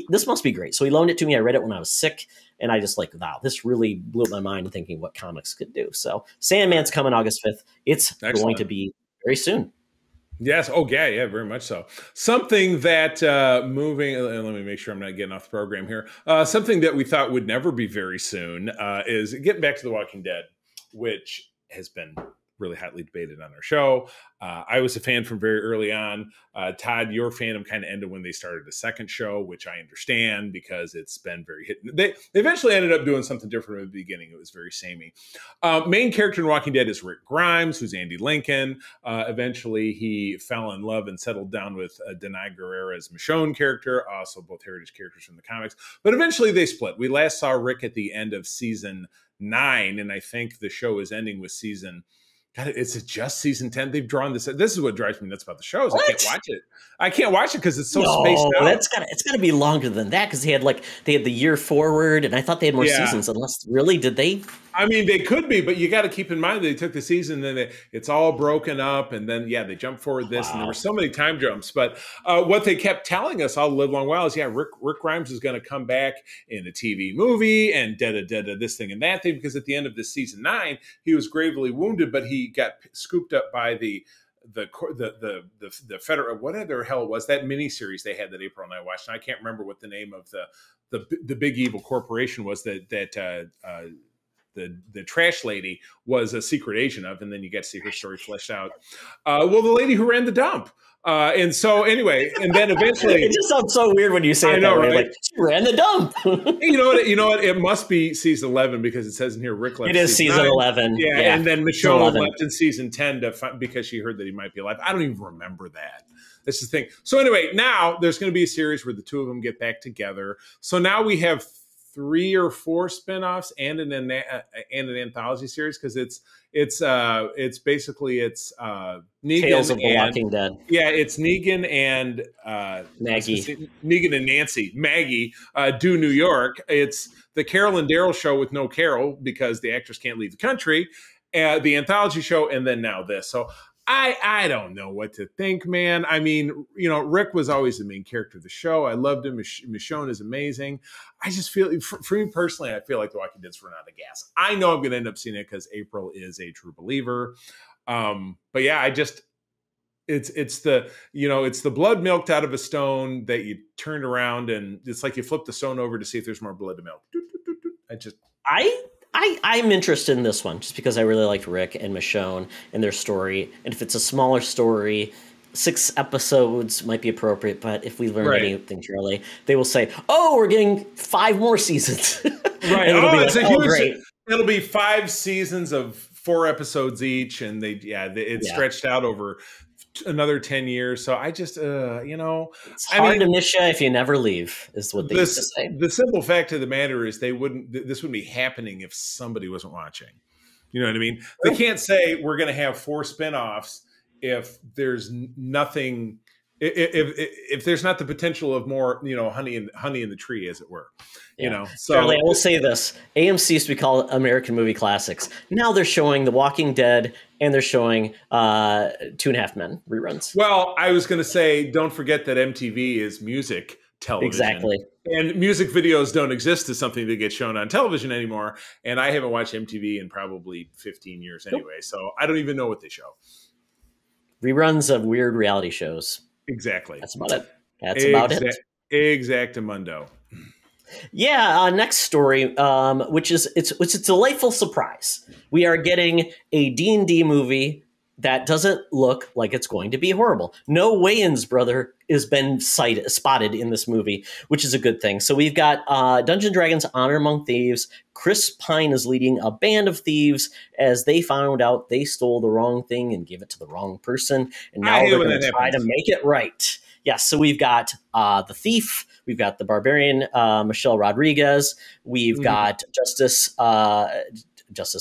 Speaker 2: this must be great. So he loaned it to me. I read it when I was sick, and I just like, wow, this really blew my mind thinking what comics could do. So Sandman's coming August 5th. It's going to be very soon.
Speaker 3: Yes. Oh, yeah, very much so. Something that moving, let me make sure I'm not getting off the program here. Something that we thought would never be very soon is getting back to The Walking Dead, which has been really hotly debated on our show. I was a fan from very early on. Todd, your fandom kind of ended when they started a second show, which I understand because it's been very hit. They eventually ended up doing something different at the beginning. It was very samey. Main character in Walking Dead is Rick Grimes, who's Andy Lincoln. Eventually, he fell in love and settled down with Denai Guerrera's Michonne character, also both heritage characters from the comics. But eventually, they split. We last saw Rick at the end of season 9, and I think the show is ending with season. God, it's just season 10. They've drawn this. This is what drives me nuts about the show. Is I can't watch it. I can't watch it because it's so spaced out.
Speaker 2: It's gotta be longer than that because they had the year forward, and I thought they had more seasons. Unless really, did they?
Speaker 3: I mean, they could be, but you got to keep in mind they took the season, then it's all broken up, and then they jump forward this, and there were so many time jumps. But what they kept telling us all the live long while is, Rick Grimes is going to come back in a TV movie and this thing and that thing, because at the end of this season 9, he was gravely wounded, but he got scooped up by the federal, whatever hell was that miniseries they had that April and I watched, and I can't remember what the name of the big evil corporation was that the trash lady was a secret agent of, and then you get to see her story fleshed out. Well, the lady who ran the dump. And so anyway, and then eventually
Speaker 2: it just sounds so weird when you say
Speaker 3: I
Speaker 2: it
Speaker 3: know,
Speaker 2: that way.
Speaker 3: right?
Speaker 2: Like, she ran the dump.
Speaker 3: You know what? It must be season 11 because it says in here Rick left.
Speaker 2: It is season 11.
Speaker 3: Yeah, and then Michonne
Speaker 2: 11.
Speaker 3: left in season 10 because she heard that he might be alive. I don't even remember that. That's the thing. So anyway, now there's going to be a series where the two of them get back together. So now we have 3 or 4 spinoffs and an anthology series because it's basically Negan
Speaker 2: Tales of the Walking Dead.
Speaker 3: Yeah, it's Negan and
Speaker 2: Maggie.
Speaker 3: Negan and Maggie do New York. It's the Carol and Daryl show with no Carol because the actress can't leave the country. The anthology show, and then now this. So I don't know what to think, man. I mean, Rick was always the main character of the show. I loved him. Michonne is amazing. I just feel, for me personally, I feel like The Walking Dead's run out of gas. I know I'm going to end up seeing it because April is a true believer. But yeah, it's the blood milked out of a stone that you turned around, and it's like you flip the stone over to see if there's more blood to milk.
Speaker 2: I'm interested in this one just because I really liked Rick and Michonne and their story. And if it's a smaller story, 6 episodes might be appropriate. But if we learn anything, Charlie, they will say, "Oh, we're getting 5 more seasons."
Speaker 3: Right.
Speaker 2: Great.
Speaker 3: It'll be 5 seasons of 4 episodes each, and it's stretched out over another 10 years. So I just,
Speaker 2: it's hard to miss you if you never leave, is what they used to say.
Speaker 3: The simple fact of the matter is this wouldn't be happening if somebody wasn't watching. You know what I mean? They can't say we're going to have 4 spinoffs if there's nothing, if there's not the potential of more, honey in the tree, as it were. So
Speaker 2: Charlie, I will say this: AMC used to be called American Movie Classics. Now they're showing The Walking Dead and they're showing 2.5 Men reruns.
Speaker 3: Well, I was going to say, don't forget that MTV is music television.
Speaker 2: Exactly.
Speaker 3: And music videos don't exist as something that gets shown on television anymore. And I haven't watched MTV in probably 15 years anyway. So I don't even know what they show.
Speaker 2: Reruns of weird reality shows.
Speaker 3: Exactly.
Speaker 2: That's about it. About it.
Speaker 3: Exactamundo.
Speaker 2: Yeah. Next story, which is it's a delightful surprise. We are getting a D&D movie that doesn't look like it's going to be horrible. No Wayans brother has been spotted in this movie, which is a good thing. So we've got Dungeons & Dragons Honor Among Thieves. Chris Pine is leading a band of thieves as they found out they stole the wrong thing and gave it to the wrong person. And now they're going to try to make it right. Yeah, so we've got the thief. We've got the barbarian, Michelle Rodriguez. We've got Justice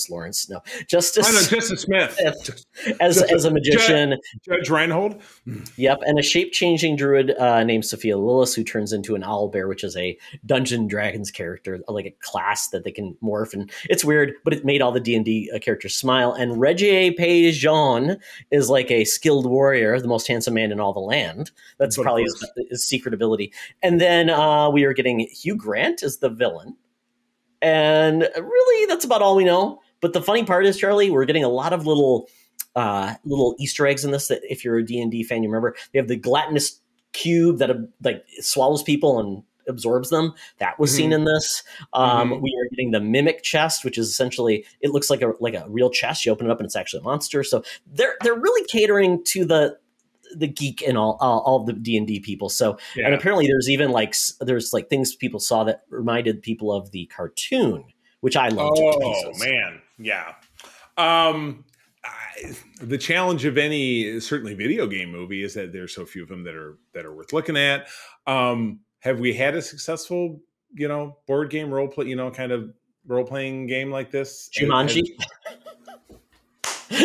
Speaker 2: Lawrence. No, Justice
Speaker 3: Smith
Speaker 2: as a magician.
Speaker 3: Judge Reinhold.
Speaker 2: Yep, and a shape-changing druid named Sophia Lillis, who turns into an owlbear, which is a Dungeons & Dragons character, like a class that they can morph. And it's weird, but it made all the D&D characters smile. And Reggie Page-Jean is like a skilled warrior, the most handsome man in all the land. That's probably his secret ability. And then we are getting Hugh Grant as the villain. And really, that's about all we know. But the funny part is, Charlie, we're getting a lot of little Easter eggs in this. That if you're a D&D fan, you remember they have the gelatinous cube that swallows people and absorbs them. That was seen in this. We are getting the mimic chest, which is essentially it looks like a real chest. You open it up and it's actually a monster. So they're really catering to the geek and all the D&D people. So, and apparently there's even there's things people saw that reminded people of the cartoon, which I loved.
Speaker 3: Oh man. Yeah. The challenge of any certainly video game movie is that there's so few of them that are worth looking at. Have we had a successful, board game role play, kind of role playing game like this?
Speaker 2: Jumanji.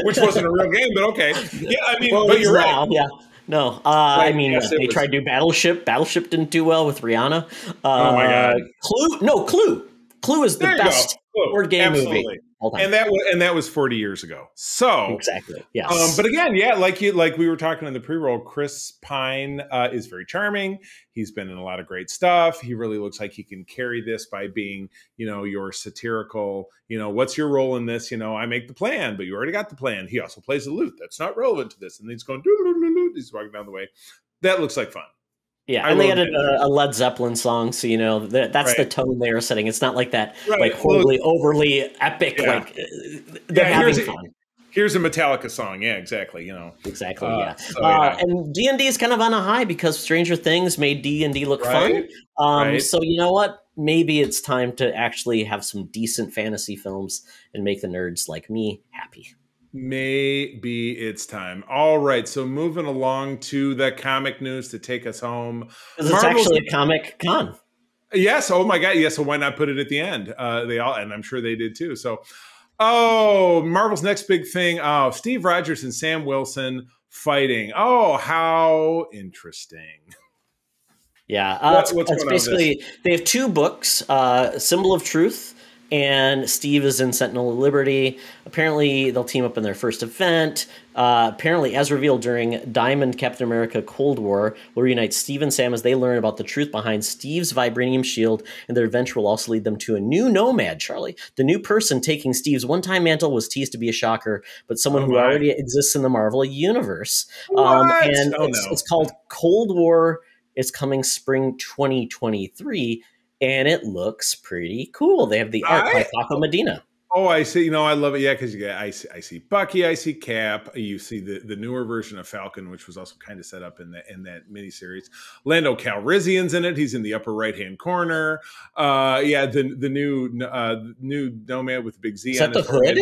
Speaker 3: Which wasn't a real game, but okay. Yeah, I mean,
Speaker 2: well,
Speaker 3: but you're right.
Speaker 2: Yeah. No, I mean, yes, they tried to do Battleship. Battleship didn't do well with Rihanna.
Speaker 3: Oh my God.
Speaker 2: Clue. Clue is the best board game movie.
Speaker 3: And that was 40 years ago. So
Speaker 2: exactly. Yes.
Speaker 3: But again, yeah, like we were talking in the pre-roll, Chris Pine is very charming. He's been in a lot of great stuff. He really looks like he can carry this by being, your satirical, what's your role in this? I make the plan, but you already got the plan. He also plays the lute. That's not relevant to this. And he's going, doo-doo-doo-doo-doo. He's walking down the way. That looks like fun.
Speaker 2: Yeah, and they added a Led Zeppelin song, so that's the tone they are setting. It's not like that, like horribly overly epic.
Speaker 3: Yeah.
Speaker 2: Like they're having fun.
Speaker 3: Here's a Metallica song. Yeah, exactly.
Speaker 2: Exactly. And D&D is kind of on a high because Stranger Things made D&D look fun. So you know what? Maybe it's time to actually have some decent fantasy films and make the nerds like me happy.
Speaker 3: Maybe it's time. All right, so moving along to the comic news to take us home.
Speaker 2: It's actually a Comic Con.
Speaker 3: Yes. Oh my God. Yes. So why not put it at the end? And I'm sure they did too. So, Marvel's next big thing. Oh, Steve Rogers and Sam Wilson fighting. Oh, how interesting.
Speaker 2: Yeah. It's basically, they have 2 books, Symbol of Truth, and Steve is in Sentinel of Liberty. Apparently, they'll team up in their first event. Apparently, as revealed during Diamond Captain America Cold War, will reunite Steve and Sam as they learn about the truth behind Steve's vibranium shield, and their adventure will also lead them to a new nomad, Charlie. The new person taking Steve's one-time mantle was teased to be a shocker, but someone who already exists in the Marvel universe. It's called Cold War. It's coming spring 2023. And it looks pretty cool. They have the art by Paco Medina.
Speaker 3: Oh, I see. I love it. Yeah, because I see Bucky, I see Cap. You see the newer version of Falcon, which was also kind of set up in that miniseries. Lando Calrissian's in it. He's in the upper right hand corner. The new Nomad with the big Z.
Speaker 2: Is that the hood?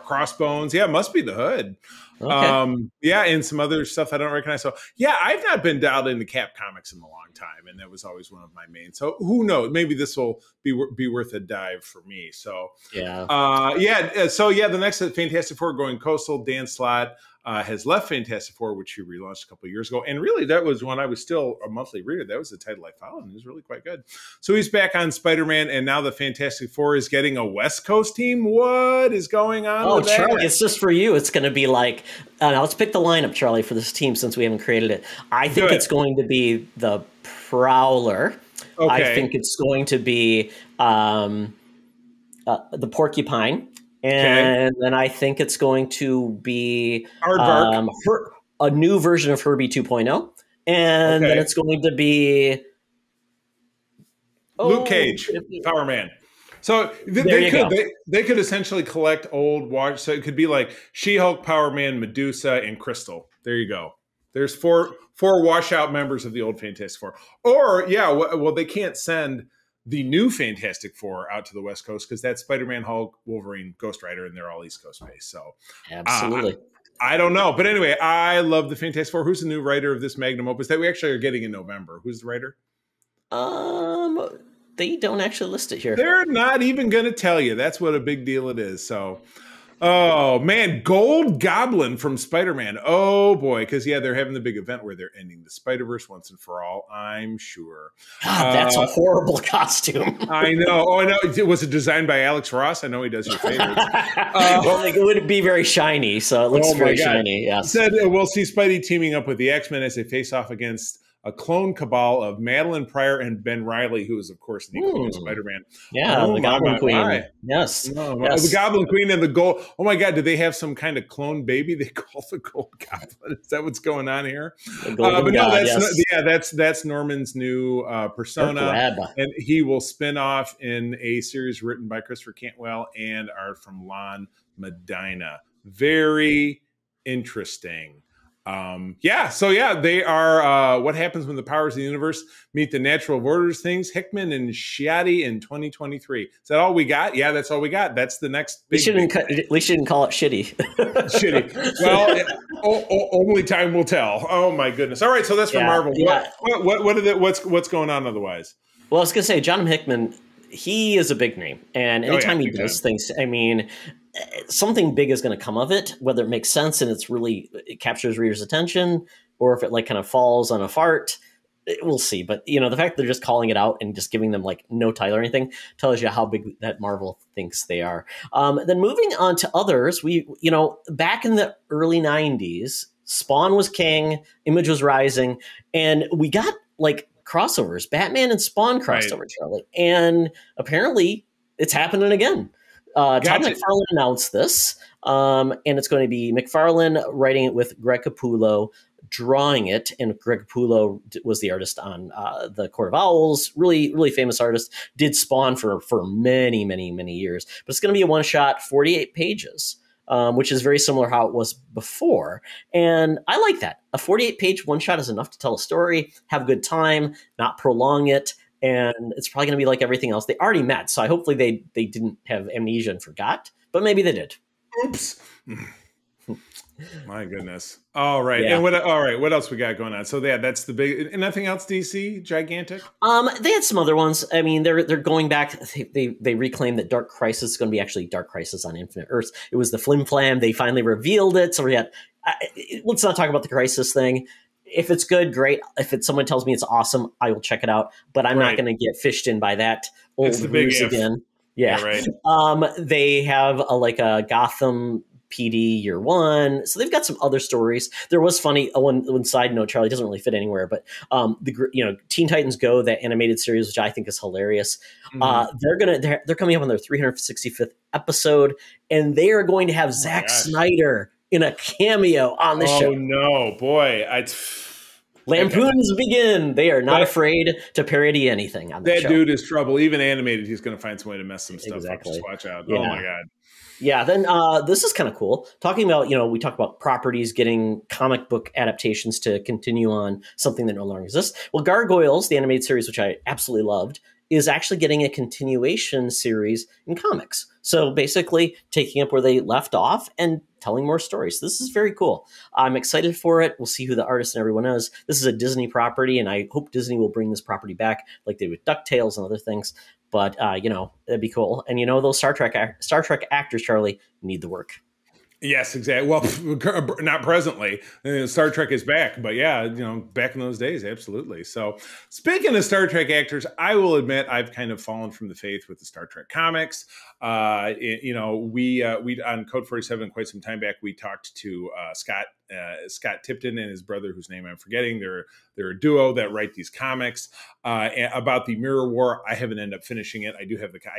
Speaker 3: Crossbones. Yeah, it must be the hood.
Speaker 2: Okay.
Speaker 3: And some other stuff I don't recognize. So yeah, I've not been dialed into Cap comics in a long time, and that was always one of my main. So who knows? Maybe this will be worth a dive for me. So the next Fantastic Four going coastal. Dan Slott has left Fantastic Four, which he relaunched a couple of years ago, and really that was when I was still a monthly reader. That was the title I followed, and it was really quite good. So he's back on Spider-Man, and now the Fantastic Four is getting a West Coast team. What is going on?
Speaker 2: Oh, Charlie, it's just for you. It's going to be like, let's pick the lineup, Charlie, for this team since we haven't created it. I think it's going to be the Prowler. Okay. I think it's going to be the Porcupine. And then I think it's going to be a new version of Herbie 2.0. And then it's going to be
Speaker 3: Luke Cage, Power Man. So they could essentially collect old watch. So it could be like She-Hulk, Power Man, Medusa, and Crystal. There you go. There's four washout members of the old Fantastic Four. Or they can't send the new Fantastic Four out to the West Coast because that's Spider-Man, Hulk, Wolverine, Ghost Rider, and they're all East Coast based. So
Speaker 2: absolutely.
Speaker 3: I don't know. But anyway, I love the Fantastic Four. Who's the new writer of this magnum opus that we actually are getting in November? Who's the writer?
Speaker 2: They don't actually list it here.
Speaker 3: They're not even going to tell you. That's what a big deal it is. So, oh man, Gold Goblin from Spider-Man. Oh boy, because they're having the big event where they're ending the Spider-Verse once and for all. I'm sure.
Speaker 2: God, that's a horrible costume.
Speaker 3: I know. Oh, I know. Was it designed by Alex Ross? I know he does your favorites.
Speaker 2: It would be very shiny, so it looks very shiny. Yes.
Speaker 3: Said we'll see Spidey teaming up with the X-Men as they face off against a clone cabal of Madeline Pryor and Ben Reilly, who is, of course, the Queen of Spider-Man.
Speaker 2: Yeah, the Goblin Queen. Yes.
Speaker 3: Yes. The Goblin Queen and the Gold. Oh, my God. Do they have some kind of clone baby they call the Gold Goblin? Is that what's going on here? That's Norman's new persona. And he will spin off in a series written by Christopher Cantwell and art from Lon Medina. Very interesting. They are what happens when the powers of the universe meet the natural orders things. Hickman and Shaddy in 2023. Is that all we got? Yeah, that's all we got. That's the next big
Speaker 2: at least you didn't call it shitty.
Speaker 3: Shitty. Well, only time will tell. Oh my goodness. All right, so that's from Marvel. Yeah. What's going on otherwise?
Speaker 2: Well, I was gonna say John Hickman, he is a big name, and anytime he does things, I mean, something big is going to come of it, whether it makes sense and it captures readers' attention, or if it like kind of falls on a fart, we'll see. But the fact that they're just calling it out and just giving them like no title or anything tells you how big that Marvel thinks they are. Then moving on to others, back in the early 90s, Spawn was king, Image was rising, and we got like crossovers, Batman and Spawn crossed over, Charlie, and apparently it's happening again. Todd McFarlane announced this, and it's going to be McFarlane writing it with Greg Capullo, drawing it, and Greg Pulo was the artist on the Court of Owls. Really, really famous artist. Did Spawn for many, many, many years. But it's going to be a one-shot, 48 pages, which is very similar how it was before. And I like that. A 48-page one-shot is enough to tell a story, have a good time, not prolong it. And it's probably going to be like everything else. They already met, so hopefully they didn't have amnesia and forgot, but maybe they did.
Speaker 3: Oops. My goodness. All right.
Speaker 2: Yeah.
Speaker 3: And what else we got going on? So that's the big, and nothing else DC gigantic?
Speaker 2: They had some other ones. I mean, they're going back. They reclaimed that Dark Crisis is going to be actually Dark Crisis on Infinite Earths. It was the flim flam. They finally revealed it. So let's not talk about the Crisis thing. If it's good, great. If someone tells me it's awesome, I will check it out. But I'm not going to get fished in by that old ruse again. Yeah. Right. They have a Gotham PD Year One, so they've got some other stories. There was funny one side note. Charlie doesn't really fit anywhere, but Teen Titans Go, that animated series, which I think is hilarious. They're coming up on their 365th episode, and they are going to have Zack Snyder in a cameo on the show.
Speaker 3: Oh no, boy!
Speaker 2: Lampoons begin. They are not afraid to parody anything on that show.
Speaker 3: Dude is trouble. Even animated, he's going to find some way to mess some stuff up. Just watch out. Yeah. Oh my god.
Speaker 2: Yeah, then this is kind of cool. Talking about, we talk about properties getting comic book adaptations to continue on something that no longer exists. Well, Gargoyles, the animated series, which I absolutely loved, is actually getting a continuation series in comics. So basically taking up where they left off and telling more stories. This is very cool. I'm excited for it. We'll see who the artist and everyone is. This is a Disney property, and I hope Disney will bring this property back like they did with DuckTales and other things. But, that'd be cool. And, those Star Trek actors, Charlie, need the work.
Speaker 3: Yes, exactly. Well, not presently. Star Trek is back, but yeah, back in those days, absolutely. So, speaking of Star Trek actors, I will admit I've kind of fallen from the faith with the Star Trek comics. We on Code 47 quite some time back, we talked to Scott Tipton and his brother, whose name I'm forgetting. They're a duo that write these comics about the Mirror War. I haven't ended up finishing it. I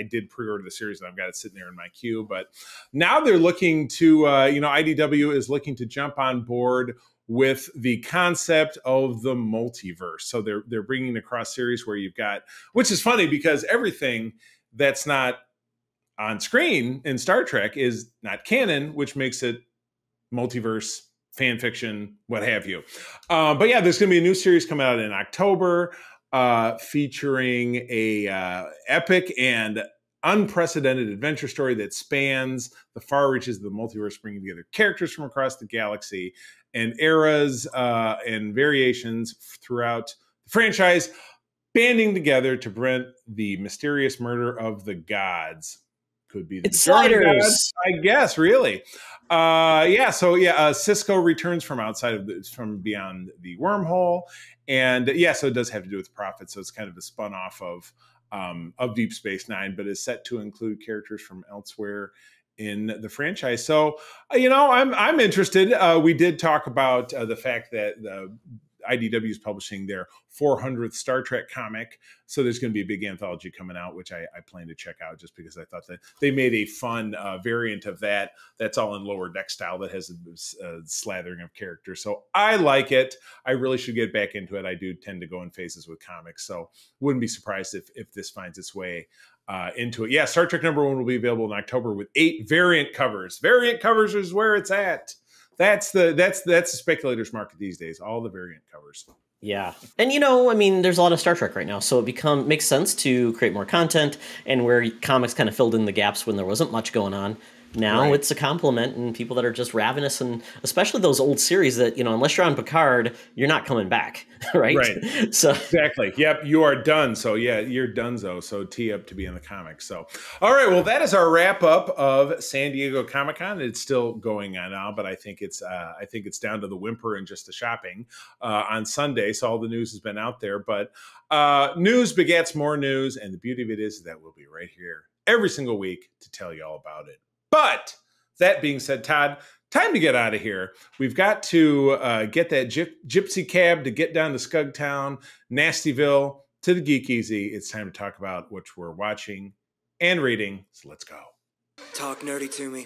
Speaker 3: did pre-order the series, and I've got it sitting there in my queue. But now they're looking to, IDW is looking to jump on board with the concept of the multiverse. So they're bringing a cross series where you've got, which is funny because everything that's not on screen in Star Trek is not canon, which makes it multiverse, fan fiction, what have you. But yeah, there's going to be a new series coming out in October featuring a epic and unprecedented adventure story that spans the far reaches of the multiverse, bringing together characters from across the galaxy and eras and variations throughout the franchise, banding together to prevent the mysterious murder of the gods. Could be the
Speaker 2: Sliders,
Speaker 3: I guess. Really, Cisko returns from beyond the wormhole, and so it does have to do with Prophet. So it's kind of a spun off of Deep Space Nine, but is set to include characters from elsewhere in the franchise. So I'm interested. We did talk about the fact that IDW is publishing their 400th Star Trek comic. So there's going to be a big anthology coming out, which I plan to check out just because I thought that they made a fun variant of that. That's all in lower deck style that has a slathering of characters. So I like it. I really should get back into it. I do tend to go in phases with comics. So wouldn't be surprised if this finds its way into it. Yeah, Star Trek #1 will be available in October with 8 variant covers. Variant covers is where it's at. That's the speculator's market these days. All the variant covers.
Speaker 2: Yeah. And, there's a lot of Star Trek right now, so it makes sense to create more content, and where comics kind of filled in the gaps when there wasn't much going on. Now it's a compliment, and people that are just ravenous, and especially those old series that, unless you're on Picard, you're not coming back, right?
Speaker 3: Right.
Speaker 2: So
Speaker 3: exactly. Yep, you are done. So yeah, you're donezo. So tee up to be in the comics. So all right, well, that is our wrap up of San Diego Comic-Con. It's still going on now, but I think it's down to the whimper and just the shopping on Sunday. So all the news has been out there, but news begets more news, and the beauty of it is that we'll be right here every single week to tell you all about it. But that being said, Todd, time to get out of here. We've got to get that gypsy cab to get down to Scugtown, Nastyville, to the Geek Easy. It's time to talk about what we're watching and reading. So let's go.
Speaker 5: Talk nerdy to me.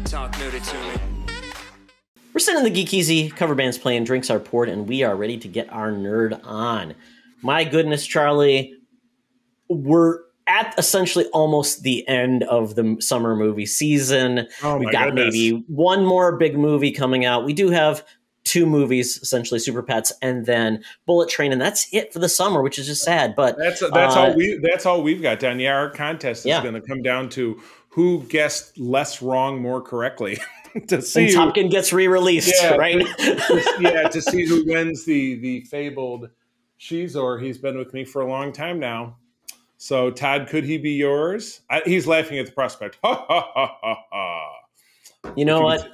Speaker 5: Talk nerdy to me.
Speaker 2: We're sitting in the Geek Easy, cover bands playing, drinks are poured, and we are ready to get our nerd on. My goodness, Charlie, we're at essentially almost the end of the summer movie season. We've got maybe one more big movie coming out. We do have 2 movies, essentially Super Pets and then Bullet Train, and that's it for the summer, which is just sad. But
Speaker 3: that's all we've got down. Yeah, our contest is going to come down to who guessed less wrong more correctly. To see
Speaker 2: and Top Gun gets re-released, right?
Speaker 3: To see who wins the fabled Shizor. He's been with me for a long time now. So, Todd, could he be yours? He's laughing at the prospect. Ha, ha, ha, ha, ha.
Speaker 2: You know what?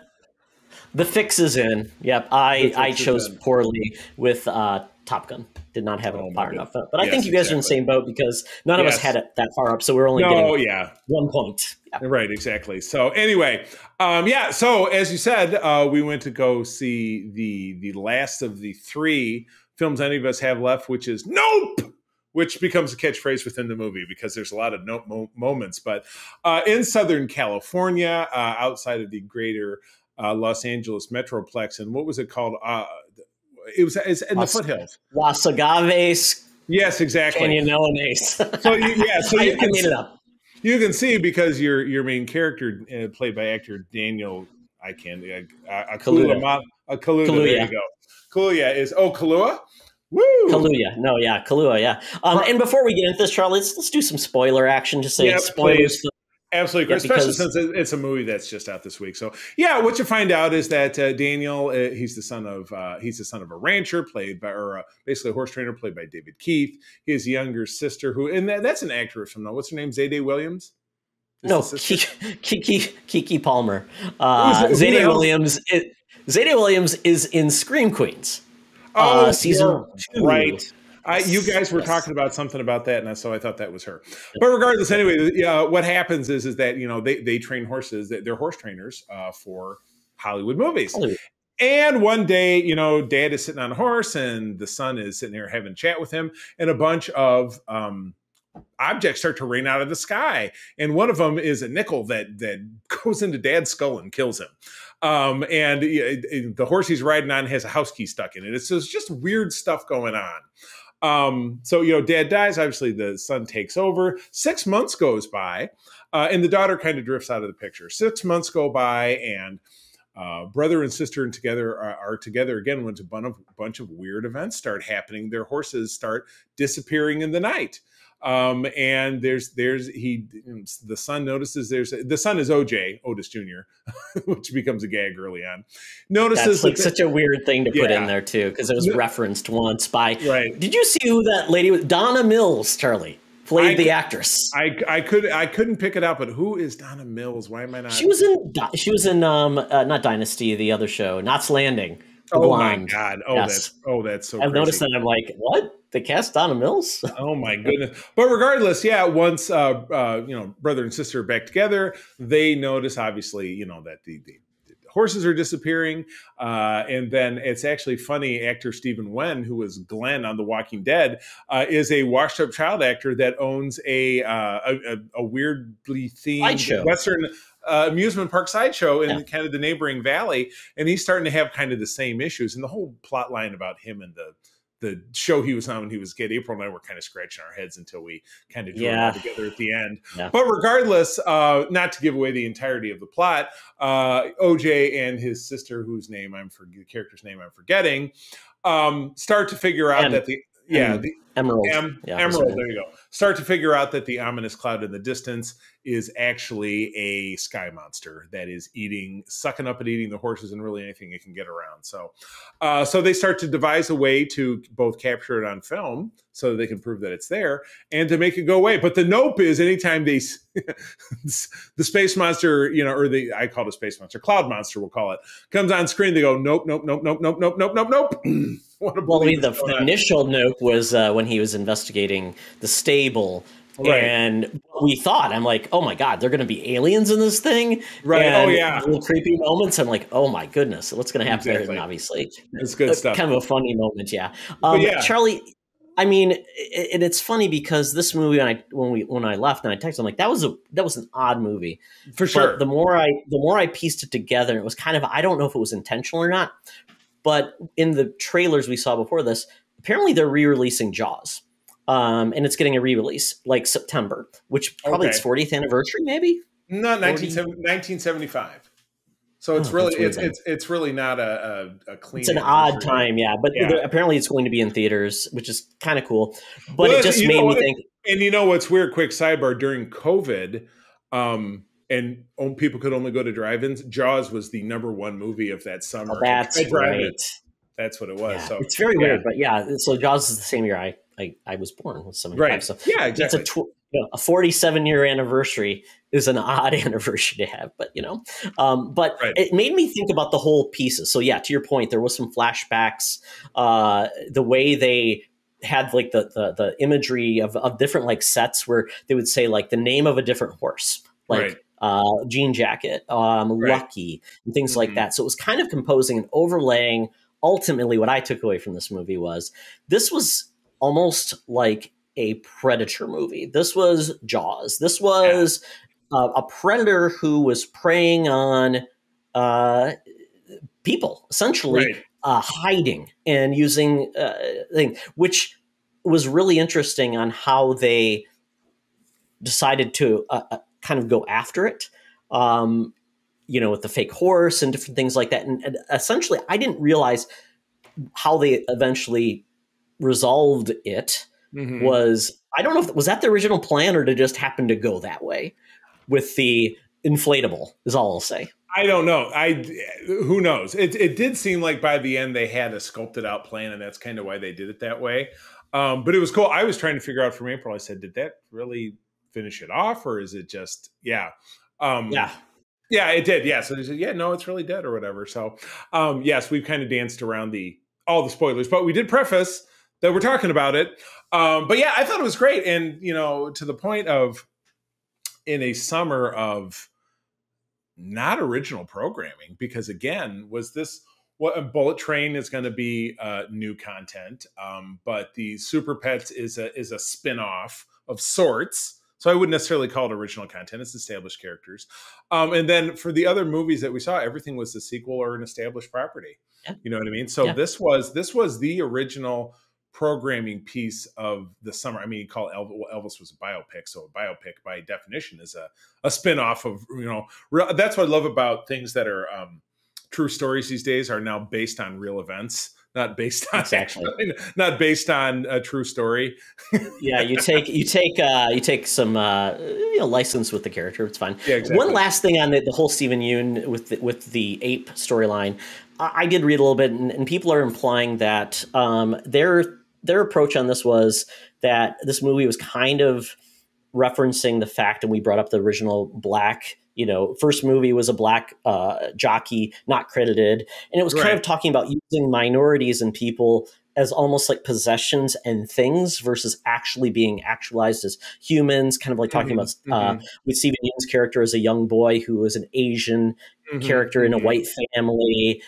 Speaker 2: The fix is in. Yep, I chose poorly with Top Gun. Did not have it far enough. But I think you guys are in the same boat because none of us had it that far up, so we're only getting 1 point. Yeah.
Speaker 3: Right, exactly. So anyway, so as you said, we went to go see the last of the 3 films any of us have left, which is Nope! Which becomes a catchphrase within the movie because there's a lot of moments. But in Southern California, outside of the greater Los Angeles Metroplex, and what was it called? It's in the foothills.
Speaker 2: Los Agaves.
Speaker 3: Yes, exactly.
Speaker 2: Cañones.
Speaker 3: So you
Speaker 2: I made it up.
Speaker 3: You can see because your main character, played by actor Daniel, Kaluuya. There you go. Kaluuya is Kaluuya. Woo!
Speaker 2: Kaluuya. No, yeah, Kaluuya, yeah. And before we get into this, Charlie, let's do some spoiler action. Just saying spoilers.
Speaker 3: Absolutely, especially since it's a movie that's just out this week. So, what you find out is that Daniel, he's the son of a rancher played by, basically a horse trainer played by David Keith. His younger sister, that's an actress from what's her name, Zadie Williams.
Speaker 2: No, Kiki Palmer. Zadie Williams is in Scream Queens. Season 2.
Speaker 3: Right. You guys were talking about something about that, and so I thought that was her. But regardless, anyway, what happens is that they train horses. They're horse trainers for Hollywood movies. And one day, Dad is sitting on a horse, and the son is sitting there having a chat with him, and a bunch of objects start to rain out of the sky, and one of them is a nickel that goes into Dad's skull and kills him. And the horse he's riding on has a house key stuck in it. It's just weird stuff going on. So Dad dies. Obviously, the son takes over. 6 months goes by, and the daughter kind of drifts out of the picture. 6 months go by, and brother and sister are together again when a bunch of weird events start happening. Their horses start disappearing in the night. And the son notices the son is OJ, Otis Jr., which becomes a gag early on. Notices
Speaker 2: that's such a weird thing to put in there too, because it was referenced once by. Right. Did you see who that lady was? Donna Mills, Charlie, played the actress.
Speaker 3: I couldn't pick it up, but who is Donna Mills? Why am I not?
Speaker 2: She was in not Dynasty, the other show, Knots Landing.
Speaker 3: Blonde. My God! That's so.
Speaker 2: I've noticed that. I'm like, what? They cast Donna Mills?
Speaker 3: Oh my goodness! But regardless, once brother and sister are back together, they notice obviously that the horses are disappearing, and then it's actually funny. Actor Stephen Wen, who was Glenn on The Walking Dead, is a washed-up child actor that owns a weirdly themed Western amusement park sideshow in kind of the neighboring valley, and he's starting to have kind of the same issues. And the whole plot line about him and the show he was on when he was a kid, April and I were kind of scratching our heads until we kind of drew it all together at the end. Yeah. But regardless, not to give away the entirety of the plot, OJ and his sister, whose character's name I'm forgetting, start to figure out that the
Speaker 2: Emerald.
Speaker 3: Emerald, there you go. Start to figure out that the ominous cloud in the distance is actually a sky monster that is sucking up and eating the horses and really anything it can get around. So they start to devise a way to both capture it on film so that they can prove that it's there and to make it go away. But the nope is anytime the space monster, I call it a space monster, cloud monster, we'll call it, comes on screen, they go, nope, nope, nope, nope, nope, nope, nope, nope, nope.
Speaker 2: The initial nope was when he was investigating the stable. Right. And we thought, I'm like, oh my God, they're going to be aliens in this thing.
Speaker 3: Right.
Speaker 2: And little creepy moments. I'm like, oh my goodness, what's going to happen there? And obviously,
Speaker 3: it's good stuff.
Speaker 2: Kind of a funny moment. Yeah. Charlie, I mean, and it's funny because this movie, when I left and I texted, I'm like, that was an odd movie
Speaker 3: for sure.
Speaker 2: But the more I pieced it together, it was kind of, I don't know if it was intentional or not, but in the trailers we saw before this, apparently they're re-releasing Jaws, and it's getting a re-release like September, which probably its 40th anniversary, maybe.
Speaker 3: No, 1975. So it's it's really not a clean.
Speaker 2: It's an odd time, but apparently it's going to be in theaters, which is kind of cool. But it just made me think.
Speaker 3: And you know what's weird? Quick sidebar: during COVID, and people could only go to drive-ins. Jaws was the #1 movie of that summer.
Speaker 2: Oh, that's right.
Speaker 3: That's what it was.
Speaker 2: Yeah,
Speaker 3: so
Speaker 2: it's very weird, but so Jaws is the same year I was born, with 75.
Speaker 3: Right.
Speaker 2: So
Speaker 3: yeah, exactly.
Speaker 2: It's a 47-year anniversary is an odd anniversary to have, but it made me think about the whole pieces. So to your point, there was some flashbacks, the way they had like the imagery of different like sets where they would say like the name of a different horse, like Jean Jacket, Lucky, and things like that. So it was kind of composing and overlaying. Ultimately, what I took away from this movie was this was almost like a Predator movie. This was Jaws. This was a predator who was preying on people, essentially hiding and using things, which was really interesting on how they decided to kind of go after it. With the fake horse and different things like that. And essentially, I didn't realize how they eventually resolved it. I don't know was that the original plan or did it just happen to go that way with the inflatable is all I'll say.
Speaker 3: I don't know. Who knows? It did seem like by the end they had a sculpted out plan, and that's kind of why they did it that way. But it was cool. I was trying to figure out from April, I said, did that really finish it off or is it just, Yeah, it did. Yeah. So they said, no, it's really dead or whatever. So, yes, we've kind of danced around all the spoilers, but we did preface that we're talking about it. But I thought it was great. And, to the point of in a summer of not original programming, because again, was this what a Bullet Train is going to be new content. But the Super Pets is a spin-off of sorts. So I wouldn't necessarily call it original content. It's established characters. And then for the other movies that we saw, everything was a sequel or an established property. Yeah. You know what I mean? So this was the original programming piece of the summer. I mean, you call Elvis was a biopic. So a biopic by definition is a spin-off of, that's what I love about things that are true stories these days are now based on real events. Not based on not based on a true story.
Speaker 2: You take some license with the character. It's fine.
Speaker 3: Yeah, exactly.
Speaker 2: One last thing on the whole Steven Yeun with the ape storyline. I did read a little bit, and people are implying that their approach on this was that this movie was kind of referencing the fact, and we brought up the original Black. First movie was a Black jockey, not credited. And it was kind of talking about using minorities and people as almost like possessions and things versus actually being actualized as humans, kind of like talking about with Steven Yeun's character as a young boy who was an Asian character in a white family.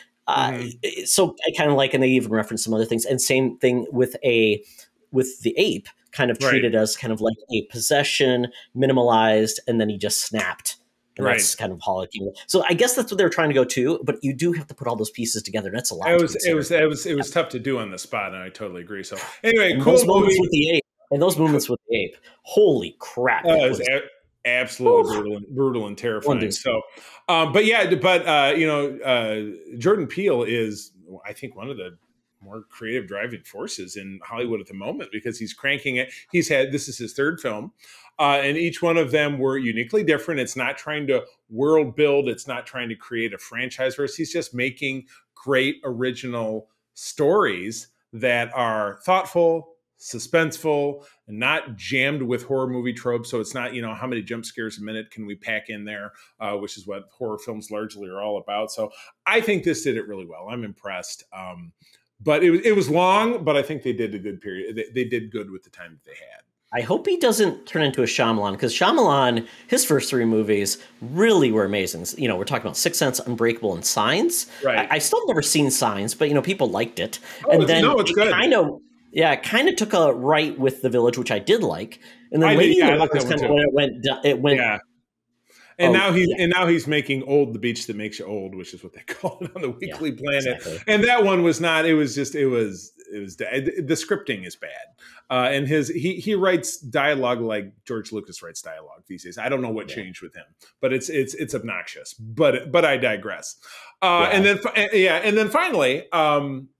Speaker 2: So I kind of like, and they even reference some other things. And same thing with the ape, kind of treated as kind of like a possession, minimalized, and then he just snapped. And that's kind of Hollywood. So I guess that's what they're trying to go to, but you do have to put all those pieces together. And that's a lot.
Speaker 3: It was tough to do on the spot, and I totally agree. So anyway,
Speaker 2: and
Speaker 3: cool
Speaker 2: those moments with the ape, and those moments with the ape. Holy crap!
Speaker 3: It was absolutely brutal and terrifying. So, Jordan Peele is, I think, one of the more creative driving forces in Hollywood at the moment because he's cranking it. This is his third film. And each one of them were uniquely different. It's not trying to world build. It's not trying to create a franchise verse. He's just making great original stories that are thoughtful, suspenseful, and not jammed with horror movie tropes. So it's not, how many jump scares a minute can we pack in there, which is what horror films largely are all about. So I think this did it really well. I'm impressed. But it was long, but I think they did a good period. They did good with the time that they had.
Speaker 2: I hope he doesn't turn into a Shyamalan, because Shyamalan, his first three movies really were amazing. We're talking about Sixth Sense, Unbreakable, and Signs.
Speaker 3: Right.
Speaker 2: I still never seen Signs, but people liked it.
Speaker 3: Oh, it's good.
Speaker 2: Yeah, it kind of took a right with the village, which I did like, and then Lady in the Water is kind of when it went.
Speaker 3: Yeah. And now he's making Old the Beach That Makes You Old, which is what they call it on the Weekly Planet. Exactly. And that one was not. It was the scripting is bad. And he writes dialogue like George Lucas writes dialogue these days. I don't know what changed with him, but it's obnoxious. But I digress. And then finally,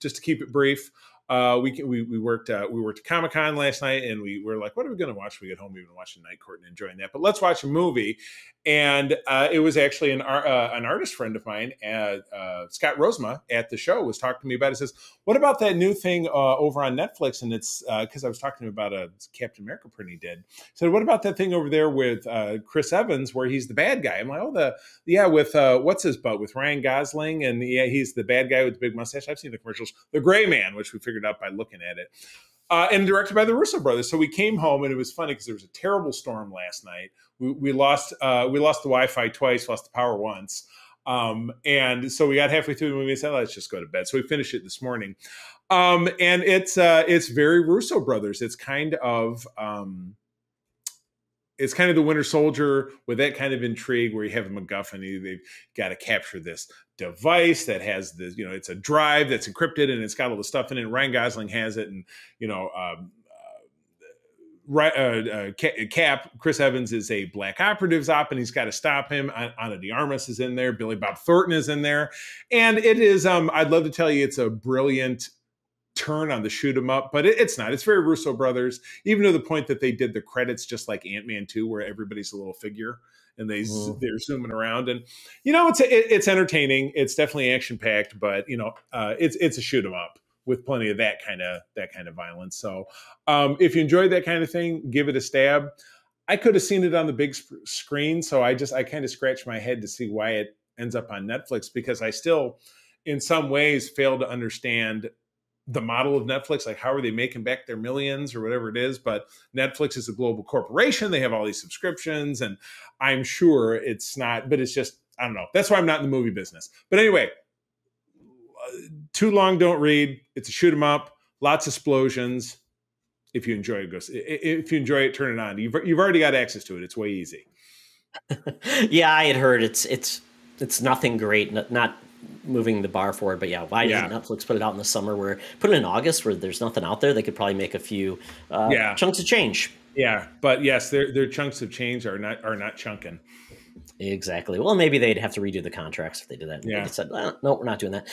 Speaker 3: just to keep it brief. We worked at Comic-Con last night, and we were like, what are we going to watch when we get home? We've been watching Night Court and enjoying that, but let's watch a movie. And it was actually an artist friend of mine, Scott Rosema, at the show was talking to me about it. He says, what about that new thing over on Netflix? And it's because I was talking to him about a Captain America print he did. He said, what about that thing over there with Chris Evans where he's the bad guy? I'm like, with what's his butt? With Ryan Gosling, and he's the bad guy with the big mustache. I've seen the commercials. The Gray Man, which we figured out by looking at it. And directed by the Russo brothers. So we came home, and it was funny because there was a terrible storm last night. We lost the Wi-Fi twice, lost the power once. And so we got halfway through the movie and said, let's just go to bed. So we finished it this morning. And it's very Russo brothers. It's kind of the Winter Soldier with that kind of intrigue where you have a MacGuffin. They've got to capture this device that has this, it's a drive that's encrypted and it's got all the stuff in it. Ryan Gosling has it, and Cap, Chris Evans is a black operatives op, and he's got to stop him. Ana de Armas is in there. Billy Bob Thornton is in there, and it is. I'd love to tell you it's a brilliant turn on the shoot 'em up, but it's not. It's very Russo brothers, even to the point that they did the credits just like Ant-Man 2, where everybody's a little figure and they're zooming around, and it's entertaining. It's definitely action packed, but it's a shoot 'em up with plenty of that kind of violence. So if you enjoyed that kind of thing, give it a stab. I could have seen it on the big screen, so I kind of scratched my head to see why it ends up on Netflix, because I still, in some ways, fail to understand the model of Netflix. Like, how are they making back their millions or whatever it is? But Netflix is a global corporation. They have all these subscriptions, and I'm sure it's not, but it's just, I don't know. That's why I'm not in the movie business. But anyway, Too Long Don't Read. It's a shoot 'em up, lots of explosions. If you enjoy it, turn it on. You've already got access to it. It's way easy.
Speaker 2: Yeah, I had heard it's nothing great, not moving the bar forward. But why doesn't Netflix put it out in the summer? Put it in August where there's nothing out there? They could probably make a few chunks of change. Yeah,
Speaker 3: but yes, their chunks of change are not chunking.
Speaker 2: Exactly. Well, maybe they'd have to redo the contracts if they did that. Yeah. They said, no, we're not doing that.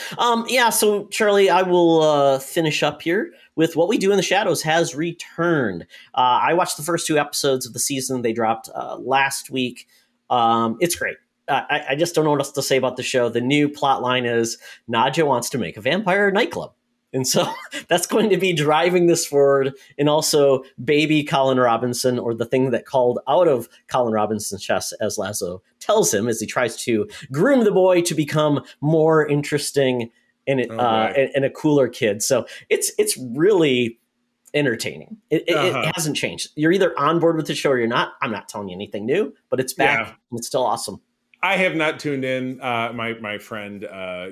Speaker 2: So Charlie, I will finish up here with What We Do in the Shadows has returned. I watched the first 2 episodes of the season. They dropped last week. It's great. I just don't know what else to say about the show. The new plot line is Nadja wants to make a vampire nightclub. And so that's going to be driving this forward. And also baby Colin Robinson, or the thing that called out of Colin Robinson's chest, as Lazo tells him, as he tries to groom the boy to become more interesting and a cooler kid. So it's really entertaining. It hasn't changed. You're either on board with the show or you're not. I'm not telling you anything new, but it's back. And it's still awesome.
Speaker 3: I have not tuned in. My friend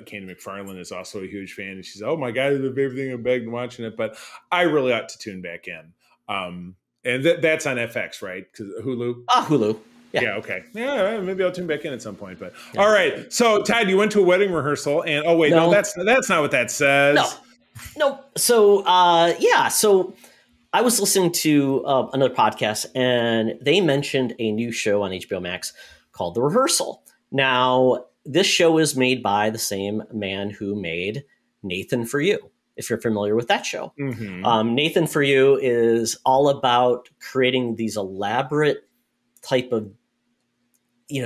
Speaker 3: Candy McFarlane is also a huge fan, and she's, oh my God, I love everything. I'm begging watching it, but I really ought to tune back in. And that's on FX, right? Because Hulu.
Speaker 2: Hulu.
Speaker 3: Yeah. Okay. Yeah. Maybe I'll tune back in at some point. But all right. So Todd, you went to a wedding rehearsal, and no, that's not what that says.
Speaker 2: No. So So I was listening to another podcast, and they mentioned a new show on HBO Max called The Rehearsal. Now, this show is made by the same man who made Nathan For You, if you're familiar with that show. Mm-hmm. Nathan For You is all about creating these elaborate type of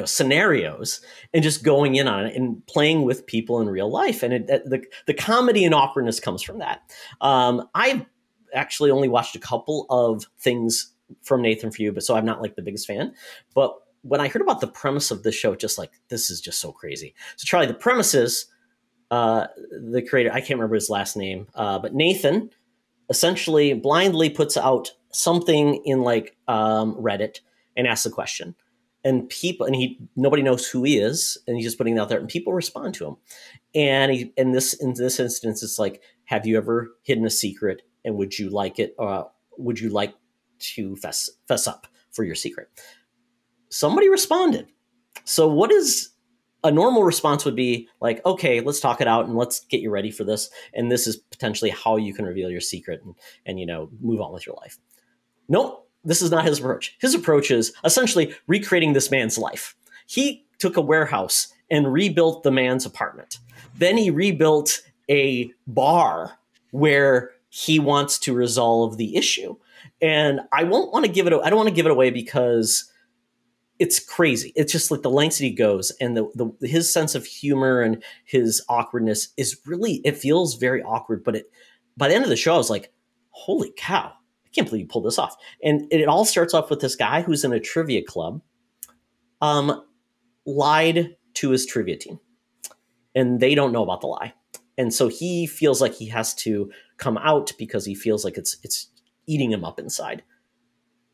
Speaker 2: scenarios and just going in on it and playing with people in real life. And the comedy and awkwardness comes from that. I've actually only watched a couple of things from Nathan For You, but so I'm not like the biggest fan. But when I heard about the premise of this show, just like, this is just so crazy. So Charlie, the premise is the creator, I can't remember his last name, but Nathan essentially blindly puts out something in like Reddit and asks a question, and nobody knows who he is, and he's just putting it out there, and people respond to him. And in this instance, it's like, have you ever hidden a secret And would you like it? Would you like to fess up for your secret? Somebody responded. So what is a normal response would be like, okay, let's talk it out and let's get you ready for this. And this is potentially how you can reveal your secret and move on with your life. Nope, this is not his approach. His approach is essentially recreating this man's life. He took a warehouse and rebuilt the man's apartment. Then he rebuilt a bar where he wants to resolve the issue. And I don't want to give it away because it's crazy. It's just like the lengths that he goes, and his sense of humor and his awkwardness is really, it feels very awkward. But by the end of the show, I was like, holy cow, I can't believe you pulled this off. And it all starts off with this guy who's in a trivia club, lied to his trivia team, and they don't know about the lie. And so he feels like he has to come out because he feels like it's eating him up inside.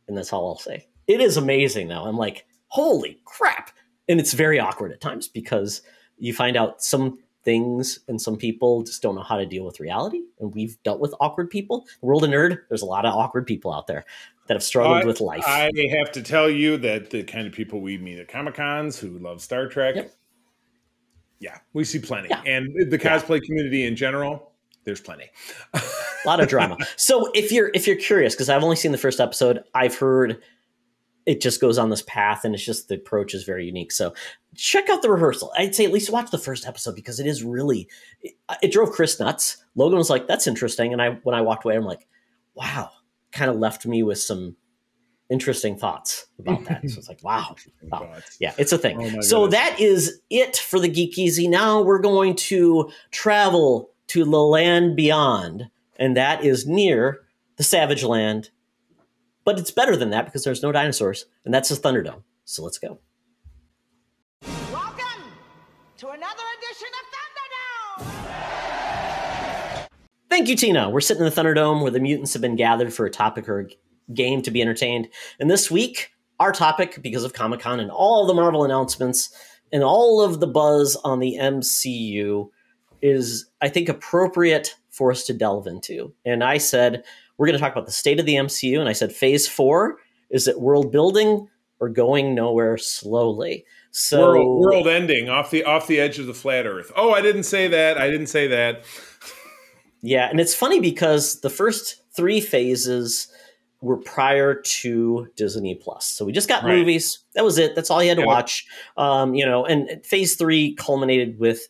Speaker 2: And that's all I'll say. It is amazing though. I'm like, holy crap. And it's very awkward at times because you find out some things and some people just don't know how to deal with reality. And we've dealt with awkward people. The world of nerd, there's a lot of awkward people out there that have struggled with life.
Speaker 3: I have to tell you that the kind of people we meet at Comic-Cons who love Star Trek, yeah, we see plenty. Yeah. And the cosplay community in general, there's plenty.
Speaker 2: A lot of drama. So if you're curious, because I've only seen the first episode, I've heard it just goes on this path, and it's just the approach is very unique. So check out The Rehearsal. I'd say at least watch the first episode because it is really, it drove Chris nuts. Logan was like, that's interesting. And when I walked away, I'm like, wow, kind of left me with some interesting thoughts about that. So it's like, wow. Yeah, it's a thing. Oh so that is it for the Geek Easy. Now we're going to travel to the land beyond, and that is near the Savage Land. But it's better than that because there's no dinosaurs, and that's the Thunderdome. So let's go.
Speaker 6: Welcome to another edition of Thunderdome!
Speaker 2: Thank you, Tina. We're sitting in the Thunderdome where the mutants have been gathered for a topic or a game to be entertained. And this week, our topic, because of Comic-Con and all the Marvel announcements and all of the buzz on the MCU, is, I think, appropriate for us to delve into. And I said, we're going to talk about the state of the MCU. And I said, phase 4, is it world building or going nowhere slowly? So
Speaker 3: world ending off the edge of the flat earth. Oh, I didn't say that.
Speaker 2: Yeah. And it's funny because the first 3 phases were prior to Disney Plus. So we just got movies. That was it. That's all you had to watch. And phase 3 culminated with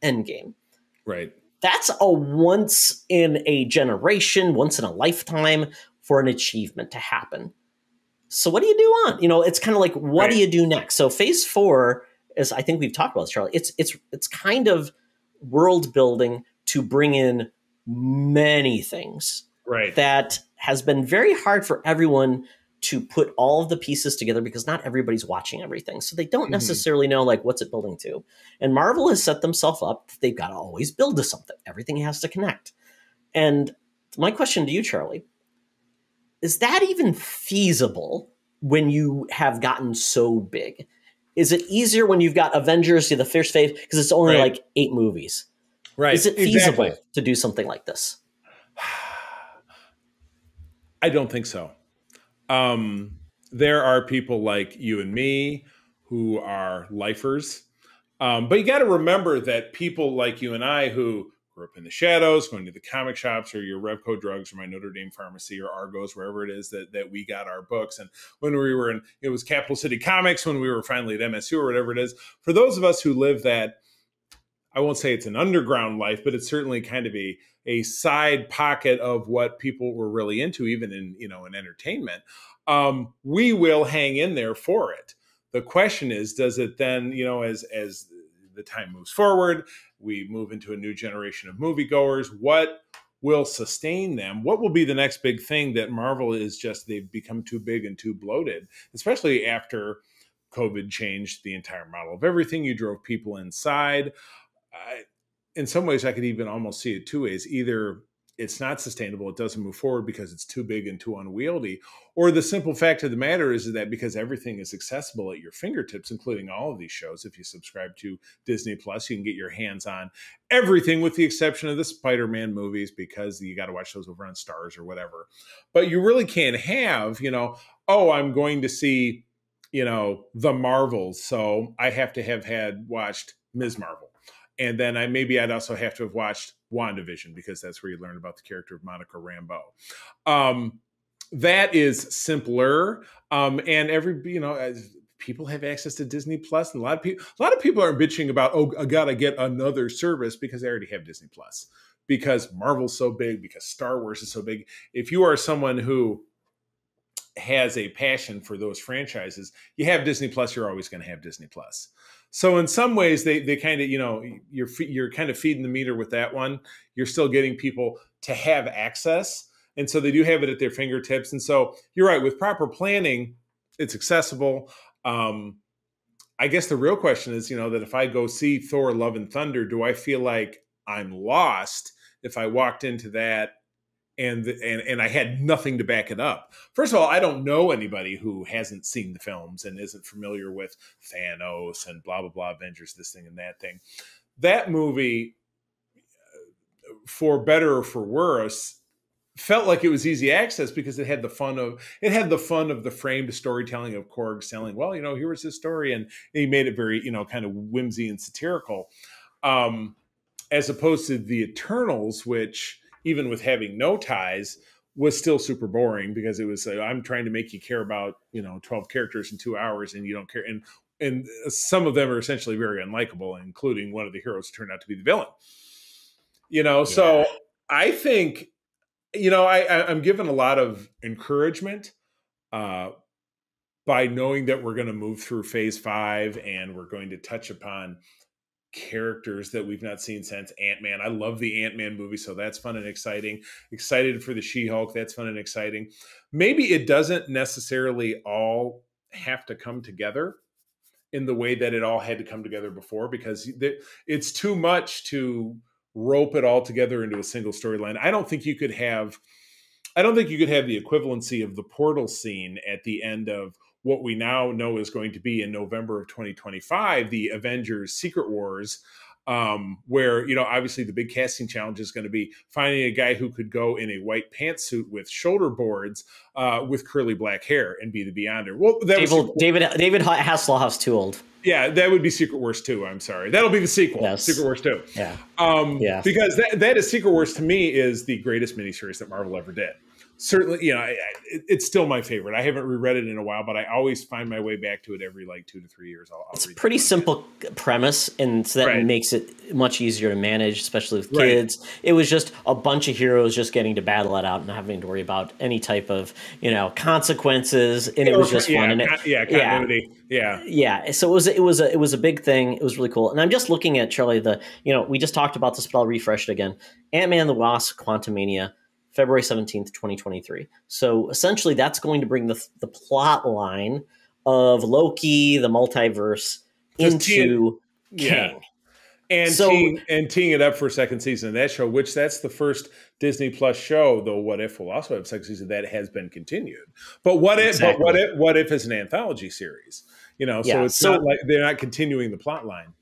Speaker 2: Endgame.
Speaker 3: Right.
Speaker 2: That's a once in a generation, once in a lifetime for an achievement to happen. So what do you do on? It's kind of like, what do you do next? So phase 4, as I think we've talked about this, Charlie, it's kind of world building to bring in many things.
Speaker 3: Right.
Speaker 2: That has been very hard for everyone to put all of the pieces together because not everybody's watching everything. So they don't necessarily know, like, what's it building to? And Marvel has set themselves up. They've got to always build to something. Everything has to connect. And my question to you, Charlie, is that even feasible when you have gotten so big? Is it easier when you've got Avengers to the first phase because it's only like 8 movies?
Speaker 3: Right.
Speaker 2: Is it feasible to do something like this?
Speaker 3: I don't think so. There are people like you and me who are lifers. But you got to remember that people like you and I who grew up in the shadows, going to the comic shops or your Revco Drugs or my Notre Dame Pharmacy or Argos, wherever it is that we got our books. And when we were it was Capital City Comics, when we were finally at MSU or whatever it is. For those of us who live that, I won't say it's an underground life, but it's certainly kind of a side pocket of what people were really into, even in entertainment. We will hang in there for it. The question is, does it then, as the time moves forward, we move into a new generation of moviegoers, what will sustain them? What will be the next big thing that Marvel is they've become too big and too bloated, especially after COVID changed the entire model of everything. You drove people inside. In some ways, I could even almost see it 2 ways. Either it's not sustainable. It doesn't move forward because it's too big and too unwieldy. Or the simple fact of the matter is that because everything is accessible at your fingertips, including all of these shows, if you subscribe to Disney Plus, you can get your hands on everything with the exception of the Spider-Man movies because you got to watch those over on Stars or whatever. But you really can't have, oh, I'm going to see, the Marvels. So I have to have watched Ms. Marvel. And then I'd also have to have watched WandaVision because that's where you learn about the character of Monica Rambeau. That is simpler. And people have access to Disney Plus, and a lot of people are bitching about, oh, I gotta get another service because they already have Disney Plus. Because Marvel's so big, because Star Wars is so big. If you are someone who has a passion for those franchises, you have Disney Plus, you're always going to have Disney Plus. So in some ways, they kind of, you're kind of feeding the meter with that one. You're still getting people to have access. And so they do have it at their fingertips. And so you're right, with proper planning, it's accessible. I guess the real question is, that if I go see Thor, Love and Thunder, do I feel like I'm lost if I walked into that and I had nothing to back it up? First of all, I don't know anybody who hasn't seen the films and isn't familiar with Thanos and blah, blah, blah, Avengers, this thing and that thing. That movie, for better or for worse, felt like it was easy access because it had the fun of the framed storytelling of Korg selling, well, here was his story. And he made it very, kind of whimsy and satirical, as opposed to the Eternals, which, even with having no ties, was still super boring because it was, I'm trying to make you care about, 12 characters in 2 hours and you don't care. And some of them are essentially very unlikable, including one of the heroes who turned out to be the villain. So I think, I'm given a lot of encouragement by knowing that we're going to move through phase 5 and we're going to touch upon characters that we've not seen since Ant-Man. I love the Ant-Man movie, so that's fun and exciting. Excited for the She-Hulk, that's fun and exciting. Maybe it doesn't necessarily all have to come together in the way that it all had to come together before, because it's too much to rope it all together into a single storyline. I don't think you could have the equivalency of the portal scene at the end of what we now know is going to be in November of 2025, the Avengers Secret Wars, where, obviously the big casting challenge is going to be finding a guy who could go in a white pantsuit with shoulder boards with curly black hair and be the Beyonder. Well, David
Speaker 2: Hasselhoff's too old.
Speaker 3: Yeah, that would be Secret Wars 2. I'm sorry. That'll be the sequel.
Speaker 2: Yes.
Speaker 3: Secret Wars 2.
Speaker 2: Yeah.
Speaker 3: Because that is Secret Wars, to me, is the greatest miniseries that Marvel ever did. Certainly, it's still my favorite. I haven't reread it in a while, but I always find my way back to it every 2 to 3 years. It's
Speaker 2: a pretty simple premise, and so that makes it much easier to manage, especially with kids. Right. It was just a bunch of heroes just getting to battle it out and not having to worry about any type of consequences, and it was just fun.
Speaker 3: Continuity.
Speaker 2: Yeah. So it was a big thing. It was really cool. And I'm just looking at, Charlie, we just talked about this, but I'll refresh it again. Ant-Man and the Wasp: Quantumania, February 17th, 2023. So essentially that's going to bring the plot line of Loki, the multiverse, into King.
Speaker 3: And teeing it up for a second season of that show, which that's the first Disney Plus show, though What If will also have a second season that has been continued. But What If is an anthology series, so it's not like they're not continuing the plot line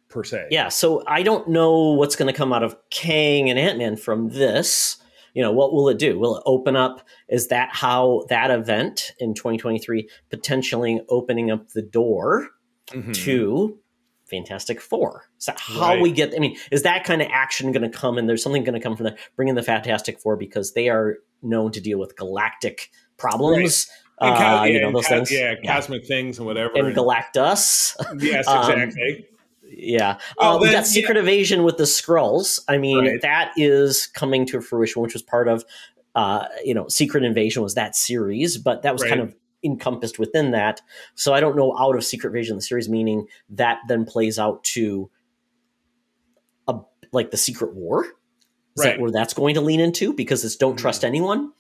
Speaker 3: per se.
Speaker 2: Yeah. So I don't know what's going to come out of Kang and Ant-Man from this. What will it do? Will it open up? Is that how that event in 2023 potentially opening up the door to Fantastic Four? Is that how we get? Is that kind of action going to come? And there's something going to come from that, bring in the Fantastic Four because they are known to deal with galactic problems. Those things. Yeah,
Speaker 3: cosmic things and whatever.
Speaker 2: And Galactus.
Speaker 3: Yes, exactly.
Speaker 2: Yeah. We got Secret Invasion with the Skrulls. That is coming to fruition, which was part of, Secret Invasion was that series, but that was kind of encompassed within that. So I don't know out of Secret Invasion, the series, meaning that then plays out to the Secret War. Is that where that's going to lean into? Because it's don't trust anyone,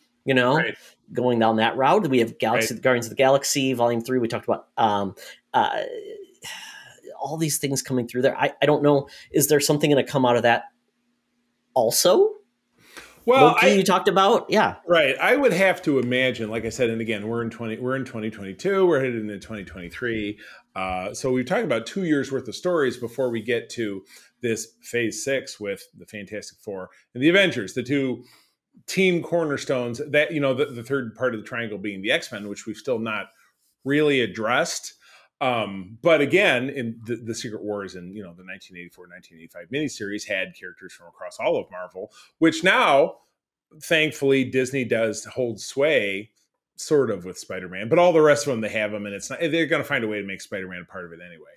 Speaker 2: going down that route. We have Guardians of the Galaxy, Volume 3. We talked about, all these things coming through there. I don't know. Is there something going to come out of that also?
Speaker 3: Well,
Speaker 2: Loki you talked about, yeah.
Speaker 3: Right. I would have to imagine, like I said, and again, we're in 2022, we're headed into 2023. So we're talking about 2 years worth of stories before we get to this phase 6 with the Fantastic Four and the Avengers, the two team cornerstones that, the third part of the triangle being the X-Men, which we've still not really addressed. But again, in the Secret Wars and, the 1984-1985 miniseries had characters from across all of Marvel, which now, thankfully, Disney does hold sway sort of with Spider-Man, but all the rest of them, they have them, and it's not, they're going to find a way to make Spider-Man a part of it anyway.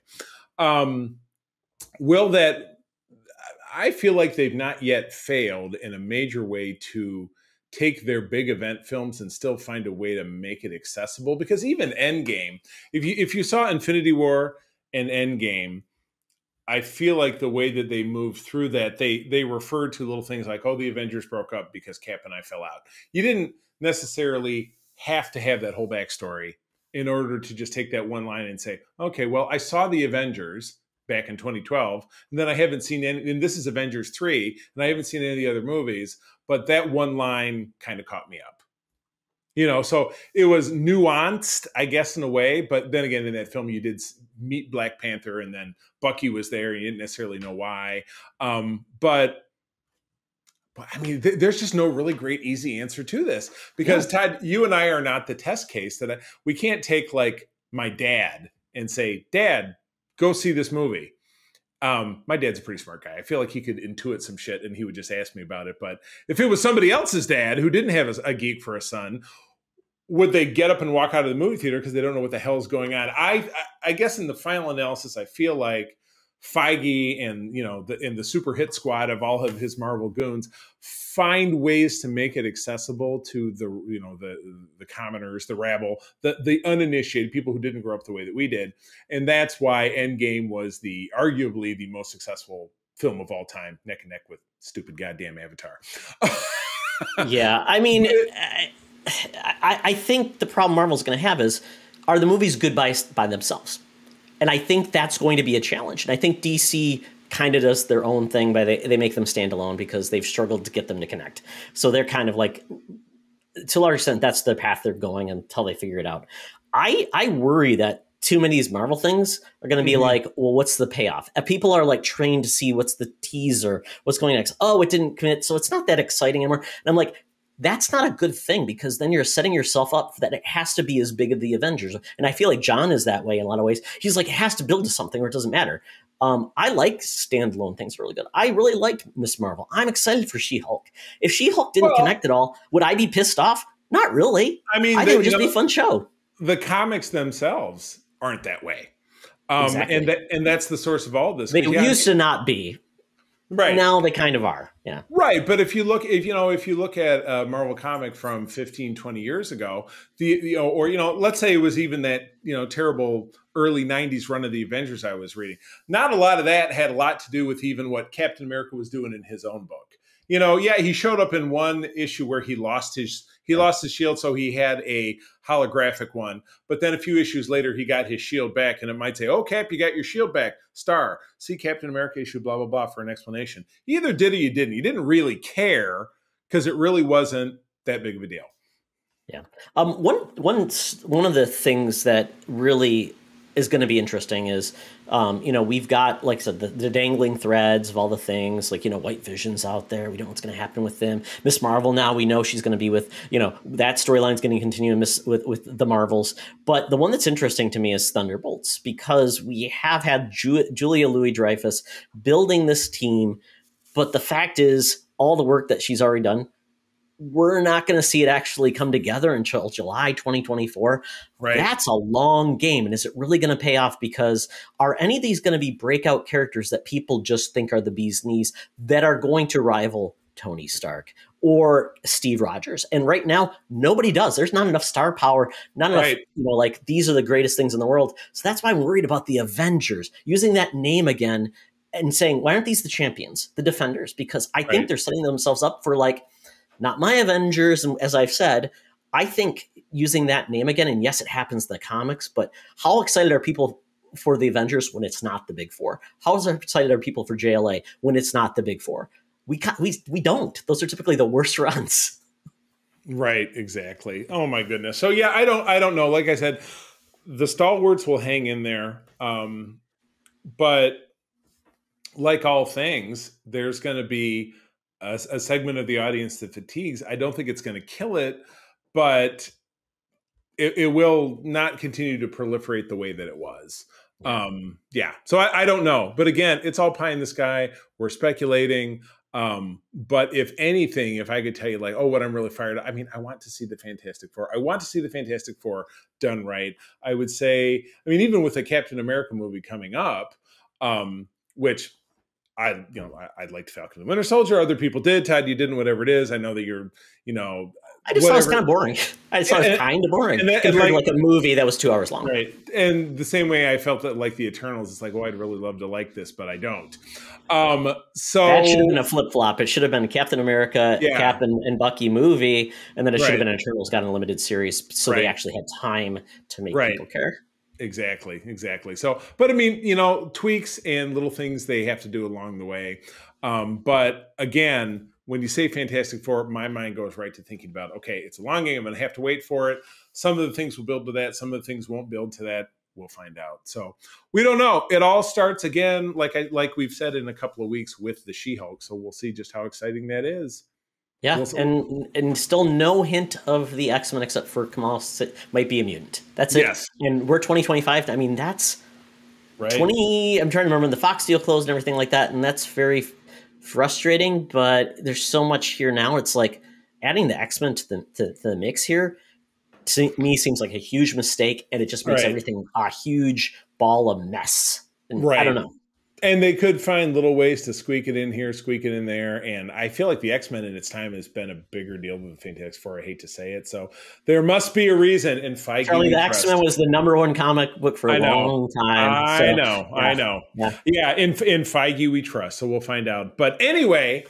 Speaker 3: I feel like they've not yet failed in a major way to take their big event films and still find a way to make it accessible, because even Endgame, if you saw Infinity War and Endgame, I feel like the way that they moved through that, they referred to little things like, oh, the Avengers broke up because Cap and I fell out. You didn't necessarily have to have that whole backstory in order to just take that one line and say, okay, well, I saw the Avengers back in 2012, and then I haven't seen any, and this is Avengers 3, and I haven't seen any of the other movies, but that one line kind of caught me up. So it was nuanced, I guess, in a way, but then again, in that film, you did meet Black Panther, and then Bucky was there, and you didn't necessarily know why. But I mean, there's just no really great, easy answer to this, because Todd, you and I are not the test case that we can't take like my dad and say, Dad, go see this movie. My dad's a pretty smart guy. I feel like he could intuit some shit and he would just ask me about it. But if it was somebody else's dad who didn't have a geek for a son, would they get up and walk out of the movie theater because they don't know what the hell's going on? I guess in the final analysis, I feel like Feige and the super hit squad of all of his Marvel goons find ways to make it accessible to the commoners, the rabble, the uninitiated people who didn't grow up the way that we did, and that's why Endgame was arguably the most successful film of all time, neck and neck with stupid goddamn Avatar.
Speaker 2: Yeah, I mean, I think the problem Marvel's going to have is, are the movies good by themselves? And I think that's going to be a challenge. And I think DC kind of does their own thing by they make them stand alone because they've struggled to get them to connect. So they're kind of like, to a large extent, that's the path they're going until they figure it out. I worry that too many of these Marvel things are going to be like, well, what's the payoff? People are like trained to see what's the teaser, what's going next. Oh, it didn't commit, so it's not that exciting anymore. And I'm like, that's not a good thing, because then you're setting yourself up for that it has to be as big as the Avengers. And I feel like John is that way in a lot of ways. He's like, it has to build to something or it doesn't matter. I like standalone things really good. I really like Miss Marvel. I'm excited for She-Hulk. If She-Hulk didn't connect at all, would I be pissed off? Not really. I mean, I think it would just be a fun show.
Speaker 3: The comics themselves aren't that way.
Speaker 2: Exactly.
Speaker 3: And that's the source of all this.
Speaker 2: They used to not be.
Speaker 3: Right.
Speaker 2: Now they kind of are. Yeah.
Speaker 3: Right. But if you look at a Marvel comic from 15, 20 years ago, let's say it was even that, terrible early 90s run of the Avengers I was reading. Not a lot of that had a lot to do with even what Captain America was doing in his own book. He showed up in one issue where he lost his shield, so he had a holographic one. But then a few issues later, he got his shield back, and it might say, "Oh, Cap, you got your shield back." Star, see Captain America issue, blah blah blah, for an explanation. You either did or you didn't. You didn't really care because it really wasn't that big of a deal.
Speaker 2: Yeah. One of the things that really is going to be interesting is, we've got, like I said, the dangling threads of all the things, like, White Vision's out there. We don't know what's going to happen with them. Miss Marvel, now we know she's going to be with, that storyline's going to continue with the Marvels. But the one that's interesting to me is Thunderbolts, because we have had Julia Louis-Dreyfus building this team. But the fact is, all the work that she's already done, we're not going to see it actually come together until July 2024.
Speaker 3: Right.
Speaker 2: That's a long game. And is it really going to pay off? Because are any of these going to be breakout characters that people just think are the bee's knees that are going to rival Tony Stark or Steve Rogers? And right now, nobody does. There's not enough star power, not enough, like these are the greatest things in the world. So that's why I'm worried about the Avengers, using that name again and saying, why aren't these the champions, the defenders? Because I think they're setting themselves up for like, not my Avengers. And as I've said, I think using that name again, and yes, it happens in the comics, but how excited are people for the Avengers when it's not the big four? How excited are people for JLA when it's not the big four? we don't. Those are typically the worst runs.
Speaker 3: Right, exactly. Oh my goodness. So yeah, I don't know. Like I said, the stalwarts will hang in there. But like all things, there's going to be a segment of the audience that fatigues. I don't think it's going to kill it, but it will not continue to proliferate the way that it was. Yeah. So I don't know. But again, it's all pie in the sky. We're speculating. But if anything, if I could tell you like, oh, what I'm really fired up, I mean, I want to see the Fantastic Four. I want to see the Fantastic Four done right. I would say, I mean, even with the Captain America movie coming up, which I'd like Falcon and the Winter Soldier. Other people did. Todd, you didn't, whatever it is. I know that you're,
Speaker 2: I just thought it was kind of boring. I just thought it was kind of boring compared to like a movie that was 2 hours long.
Speaker 3: Right. And the same way I felt that like the Eternals, it's like, well, I'd really love to like this, but I don't. So
Speaker 2: that should have been a flip-flop. It should have been a Captain America, Cap and Bucky movie, and then it should have been an Eternals got a limited series, so they actually had time to make people care.
Speaker 3: Exactly. So, but I mean, tweaks and little things they have to do along the way. But again, when you say Fantastic Four, my mind goes right to thinking about, okay, it's a long game. I'm going to have to wait for it. Some of the things will build to that. Some of the things won't build to that. We'll find out. So we don't know. It all starts again, like we've said, in a couple of weeks with the She-Hulk. So we'll see just how exciting that is.
Speaker 2: Yeah, and still no hint of the X-Men except for Kamal might be a mutant. That's it.
Speaker 3: Yes.
Speaker 2: And we're 2025. I mean, that's
Speaker 3: right.
Speaker 2: I'm trying to remember when the Fox deal closed and everything like that, and that's very frustrating. But there's so much here now. It's like adding the X-Men to the mix here to me seems like a huge mistake, and it just makes everything a huge ball of mess. And I don't know.
Speaker 3: And they could find little ways to squeak it in here, squeak it in there. And I feel like the X-Men in its time has been a bigger deal than the Fantastic Four. I hate to say it. So there must be a reason. And Feige,
Speaker 2: Charlie, the X-Men was the #1 comic book for a long time.
Speaker 3: I know. Yeah, in Feige we trust. So we'll find out. But anyway,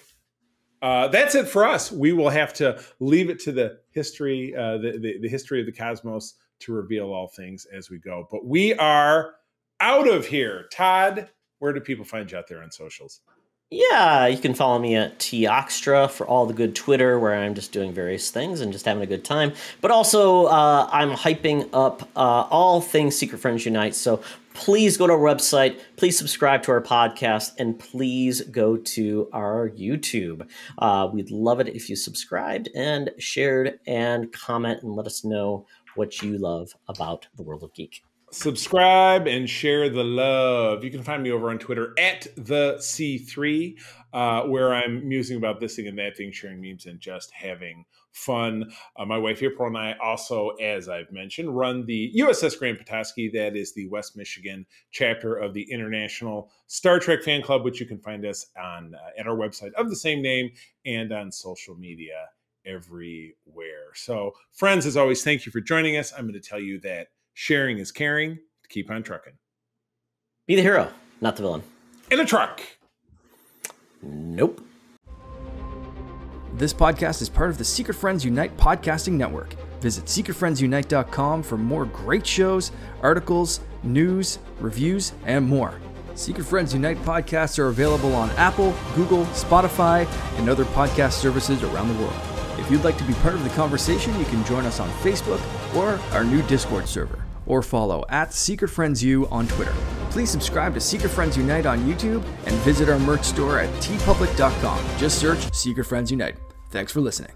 Speaker 3: that's it for us. We will have to leave it to the history, the history of the cosmos to reveal all things as we go. But we are out of here. Todd, where do people find you out there on socials?
Speaker 2: Yeah, you can follow me at Toxtra for all the good Twitter, where I'm just doing various things and just having a good time. But also, I'm hyping up all things Secret Friends Unite. So please go to our website, please subscribe to our podcast, and please go to our YouTube. We'd love it if you subscribed and shared and comment and let us know what you love about the world of Geek.
Speaker 3: Subscribe and share the love. You can find me over on Twitter at the C3, where I'm musing about this thing and that thing, sharing memes and just having fun. My wife April and I also, as I've mentioned, run the USS Grand Petoskey. That is the West Michigan chapter of the International Star Trek Fan Club, which you can find us on at our website of the same name and on social media everywhere. So, friends, as always, thank you for joining us. I'm going to tell you that sharing is caring. Keep on trucking.
Speaker 2: Be the hero, not the villain.
Speaker 3: In a truck.
Speaker 2: Nope.
Speaker 7: This podcast is part of the Secret Friends Unite podcasting network. Visit secretfriendsunite.com for more great shows, articles, news, reviews, and more. Secret Friends Unite podcasts are available on Apple, Google, Spotify, and other podcast services around the world. If you'd like to be part of the conversation, you can join us on Facebook or our new Discord server, or follow at Secret Friends U on Twitter. Please subscribe to Secret Friends Unite on YouTube and visit our merch store at tpublic.com. Just search Secret Friends Unite. Thanks for listening.